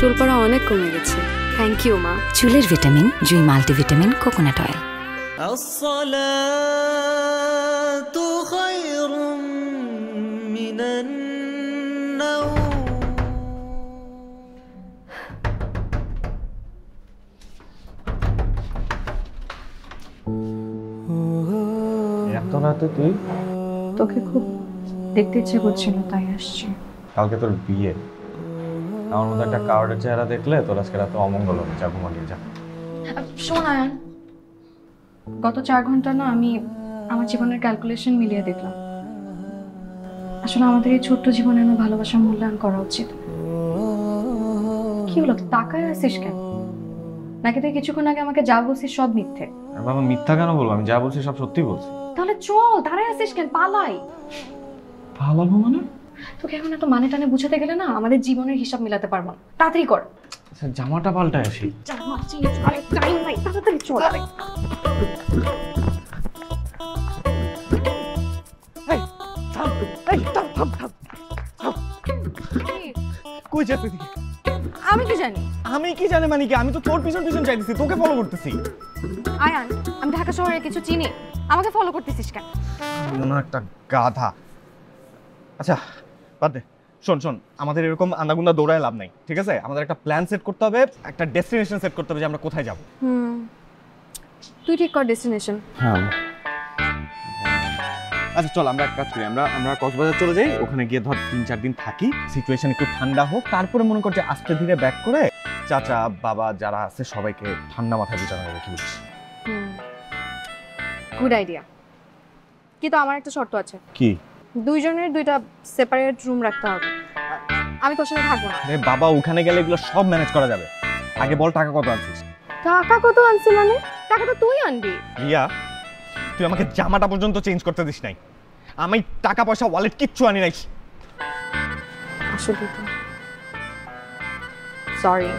চুল পড়া অনেক কমে গেছে। থ্যাংক ইউ মা। চুলের ভিটামিন জুই মাল্টিভিটামিন কোকোনাট অয়েল। الصلاة خير من النوم। এত রাতে তুই? তোকে খুব দেখতে ইচ্ছে করছিল তাই আসছি। কালকে তোর বিয়ে, আমার মতো একটা কার্ডের চেহারা দেখলে তোর আজকে রাতে অমঙ্গল হবে। যা ঘুমালি যা। শোন আয়ান, গত 4 ঘন্টা না আমি আমার জীবনের ক্যালকুলেশন মিলিয়ে দেখলাম। আসলে আমাদের এই ছোট্ট জীবনে আমার ভালোবাসার মূল্যায়ন করা উচিত। কি হলো, তাকায় আসিস কেন? নাকি তুই কিছুক্ষণ আগে আমাকে যা বলছিস সব মিথ্যে? বাবা মিথ্যা কেন বলবো? আমি যা বলছি সব সত্যি বলছি। তাহলে চল, দাঁড়ায় আসিস কেন? পালাই। পালাবো মানে? তোকে এখন এত মানে টানে বুঝাতে গেলে না আমাদের জীবনের হিসাব মিলাতে পারবো না। তাড়াতাড়ি কর। জামাটা পাল্টায় আসি। জামা চেঞ্জ করে টাইম নাই, তাড়াতাড়ি চল। কই যাচ্ছিস? আমি কি জানি? আমি কি জানি মানে কি? আমি তো তোর পিছন পিছন যাইতেছি, তোকে ফলো করতেছি। আয়ান, আমি ঢাকা শহরে কিছু চিনি, আমাকে ফলো করতেছিস কেন? মনে একটা গাধা। আচ্ছা বাদ দে। শোন শোন, আমাদের এরকম আন্দাগুন্দা দৌড়ায় লাভ নাই, ঠিক আছে? আমাদের একটা প্ল্যান সেট করতে হবে, একটা ডেস্টিনেশন সেট করতে হবে যে আমরা কোথায় যাব। তুই ঠিক কর ডেস্টিনেশন। হ্যাঁ আচ্ছা চল, আমরা এক কাজ করি, আমরা কক্সবাজার চলে যাই। ওখানে গিয়ে ধর 3-4 দিন থাকি, সিচুয়েশন একটু ঠান্ডা হোক, তারপরে মনে কর যে আস্তে ধীরে ব্যাক করে চাচা বাবা যারা আছে সবাইকে ঠান্ডা মাথায় বিচার হবে। কি বলিস? গুড আইডিয়া, কিন্তু আমার একটা শর্ত আছে। কি? দুইজনের দুইটা সেপারেট রুম রাখতে হবে। আমি তোর সাথে থাকবো না। বাবা ওখানে গেলে এগুলো সব ম্যানেজ করা যাবে। আগে বল টাকা কত আনছিস? টাকা কত আনছি মানে? টাকা তো তুই আনবি। রিয়া, তুই আমাকে জামাটা পর্যন্ত চেঞ্জ করতে দিস নাই। আমি টাকা পয়সা ওয়ালেট কিচ্ছু আনি নাই। আসলে তো সরি।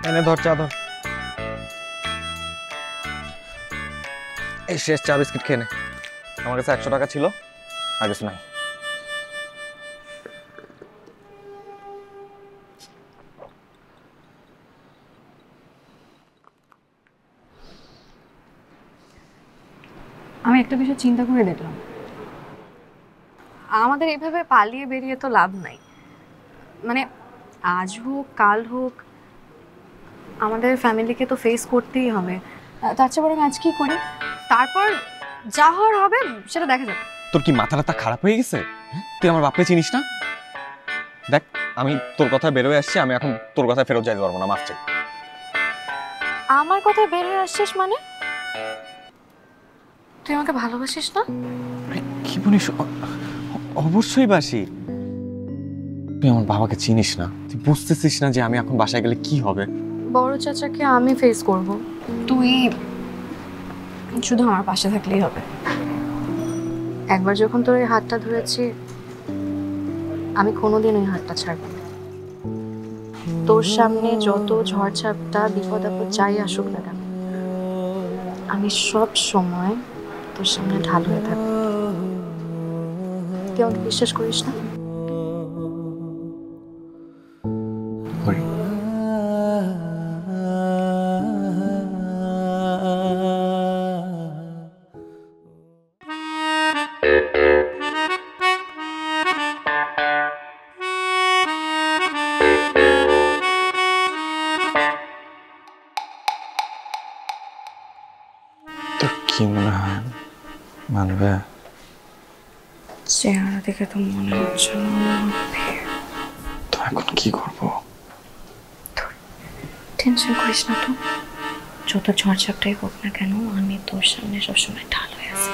এনে ধর চা ধর। এই শেষ চা বিস্কিট খেয়ে নে। আমার কাছে 100 টাকা ছিল, আর কিছু নাই। আমি একটা বিষয় চিন্তা করে দেখলাম, আমাদের এইভাবে পালিয়ে বেরিয়ে তো লাভ নাই। মানে আজ হোক কাল হোক আমাদের ফ্যামিলিকে তো ফেস করতেই হবে। তার চেয়ে বরং আজ কি করি, তারপর যা হওয়ার হবে সেটা দেখা যাবে। তোর কি মাথাটা খারাপ হয়ে গেছে? তুই আমার বাপকে চিনিস না? দেখ, আমি তোর কথা বের হয়ে আসছি, আমি এখন তোর কথা ফেরত যাইতে পারবো না, মাফ চাই। আমার কথা বের হয়ে আসছিস মানে? তুই আমাকে ভালোবাসিস না? কি বলিস? অবশ্যই বাসি। তুই আমার বাবাকে চিনিস না, তুই বুঝতেছিস না যে আমি এখন বাসায় গেলে কি হবে? বড় চাচাকে আমি ফেস করব, তুই শুধু আমার পাশে থাকলেই হবে। একবার যখন তোর এই হাতটা ধরেছি, আমি কোনোদিন ওই হাতটা ছাড়ব না। তোর সামনে যত ঝড়ঝাপটা বিপদ আপদ যাই আসুক না কেন, আমি সব সময় তোর সামনে ঢাল হয়ে থাকবো। তুই আমাকে বিশ্বাস করিস না? তোর কি মনে হয় মানবে? চেহারা দেখে তো মনে হচ্ছে না। তো এখন কি করবো? টেনশন করিস না তো, যত ঝড়ঝাপটাই হোক না কেন আমি তোর সামনে সবসময় ঢাল হয়ে আছি।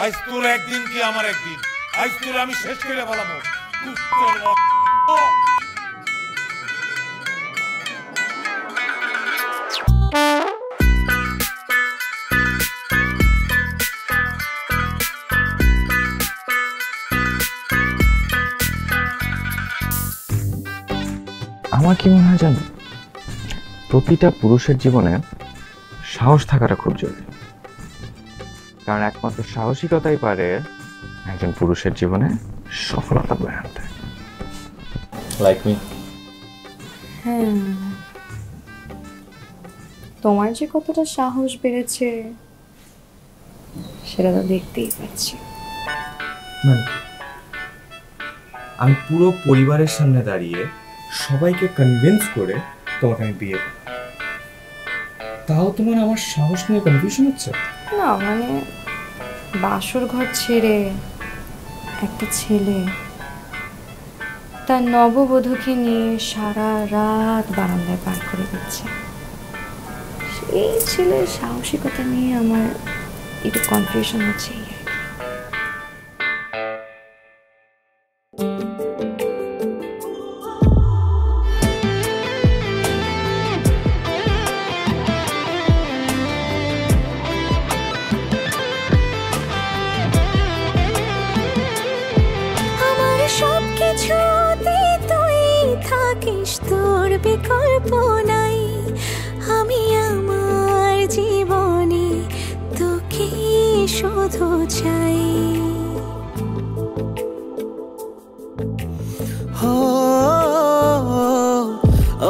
আজ তোর একদিন কি আমার একদিন, আজ তোর আমি শেষ করে বলাবো। আমার কি মনে হয় জানো, প্রতিটা পুরুষের জীবনে সাহস থাকাটা খুব জরুরি, কারণ একমাত্র সাহসিকতাই পারে একজন পুরুষের জীবনে সফলতা বয়ে আনতে। Like me. হ্যাঁ, তোমার যে কতটা সাহস বেড়েছে সেটা তো দেখতেই পাচ্ছি। আমি পুরো পরিবারের সামনে দাঁড়িয়ে সবাইকে কনভিন্স করে তোমাকে আমি বিয়ে করব, তাও তোমার আমার সাহস নিয়ে কনফিউশন হচ্ছে? না মানে বাসর ঘর ছেড়ে একটা ছেলে তার নববধূকে নিয়ে সারা রাত বারান্দায় পার করে দিচ্ছে, সেই ছেলের সাহসিকতা নিয়ে আমার একটু কনফিউশন হচ্ছে। তোর বিকল্প নাই, আমি আমার জীবনে তোকে শুধু চাই।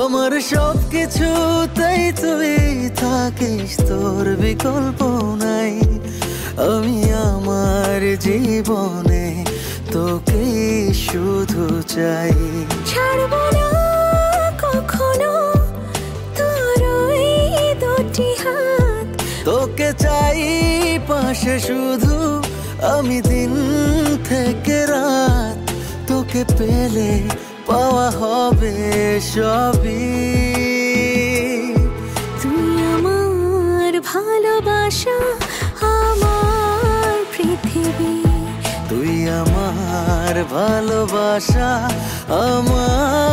আমার সব কিছুতেই তুই থাকিস, তোর বিকল্প নাই, আমি আমার জীবনে তোকে শুধু চাই। ছাড়ব না কখনো তোর ওই দুটি হাত, তোকে চাই পাশে শুধু আমি দিন থেকে রাত, তোকে পেলে পাওয়া হবে সবই। তুই আমার ভালোবাসা, আমার পৃথিবী, তুই আমার ভালোবাসা, আমার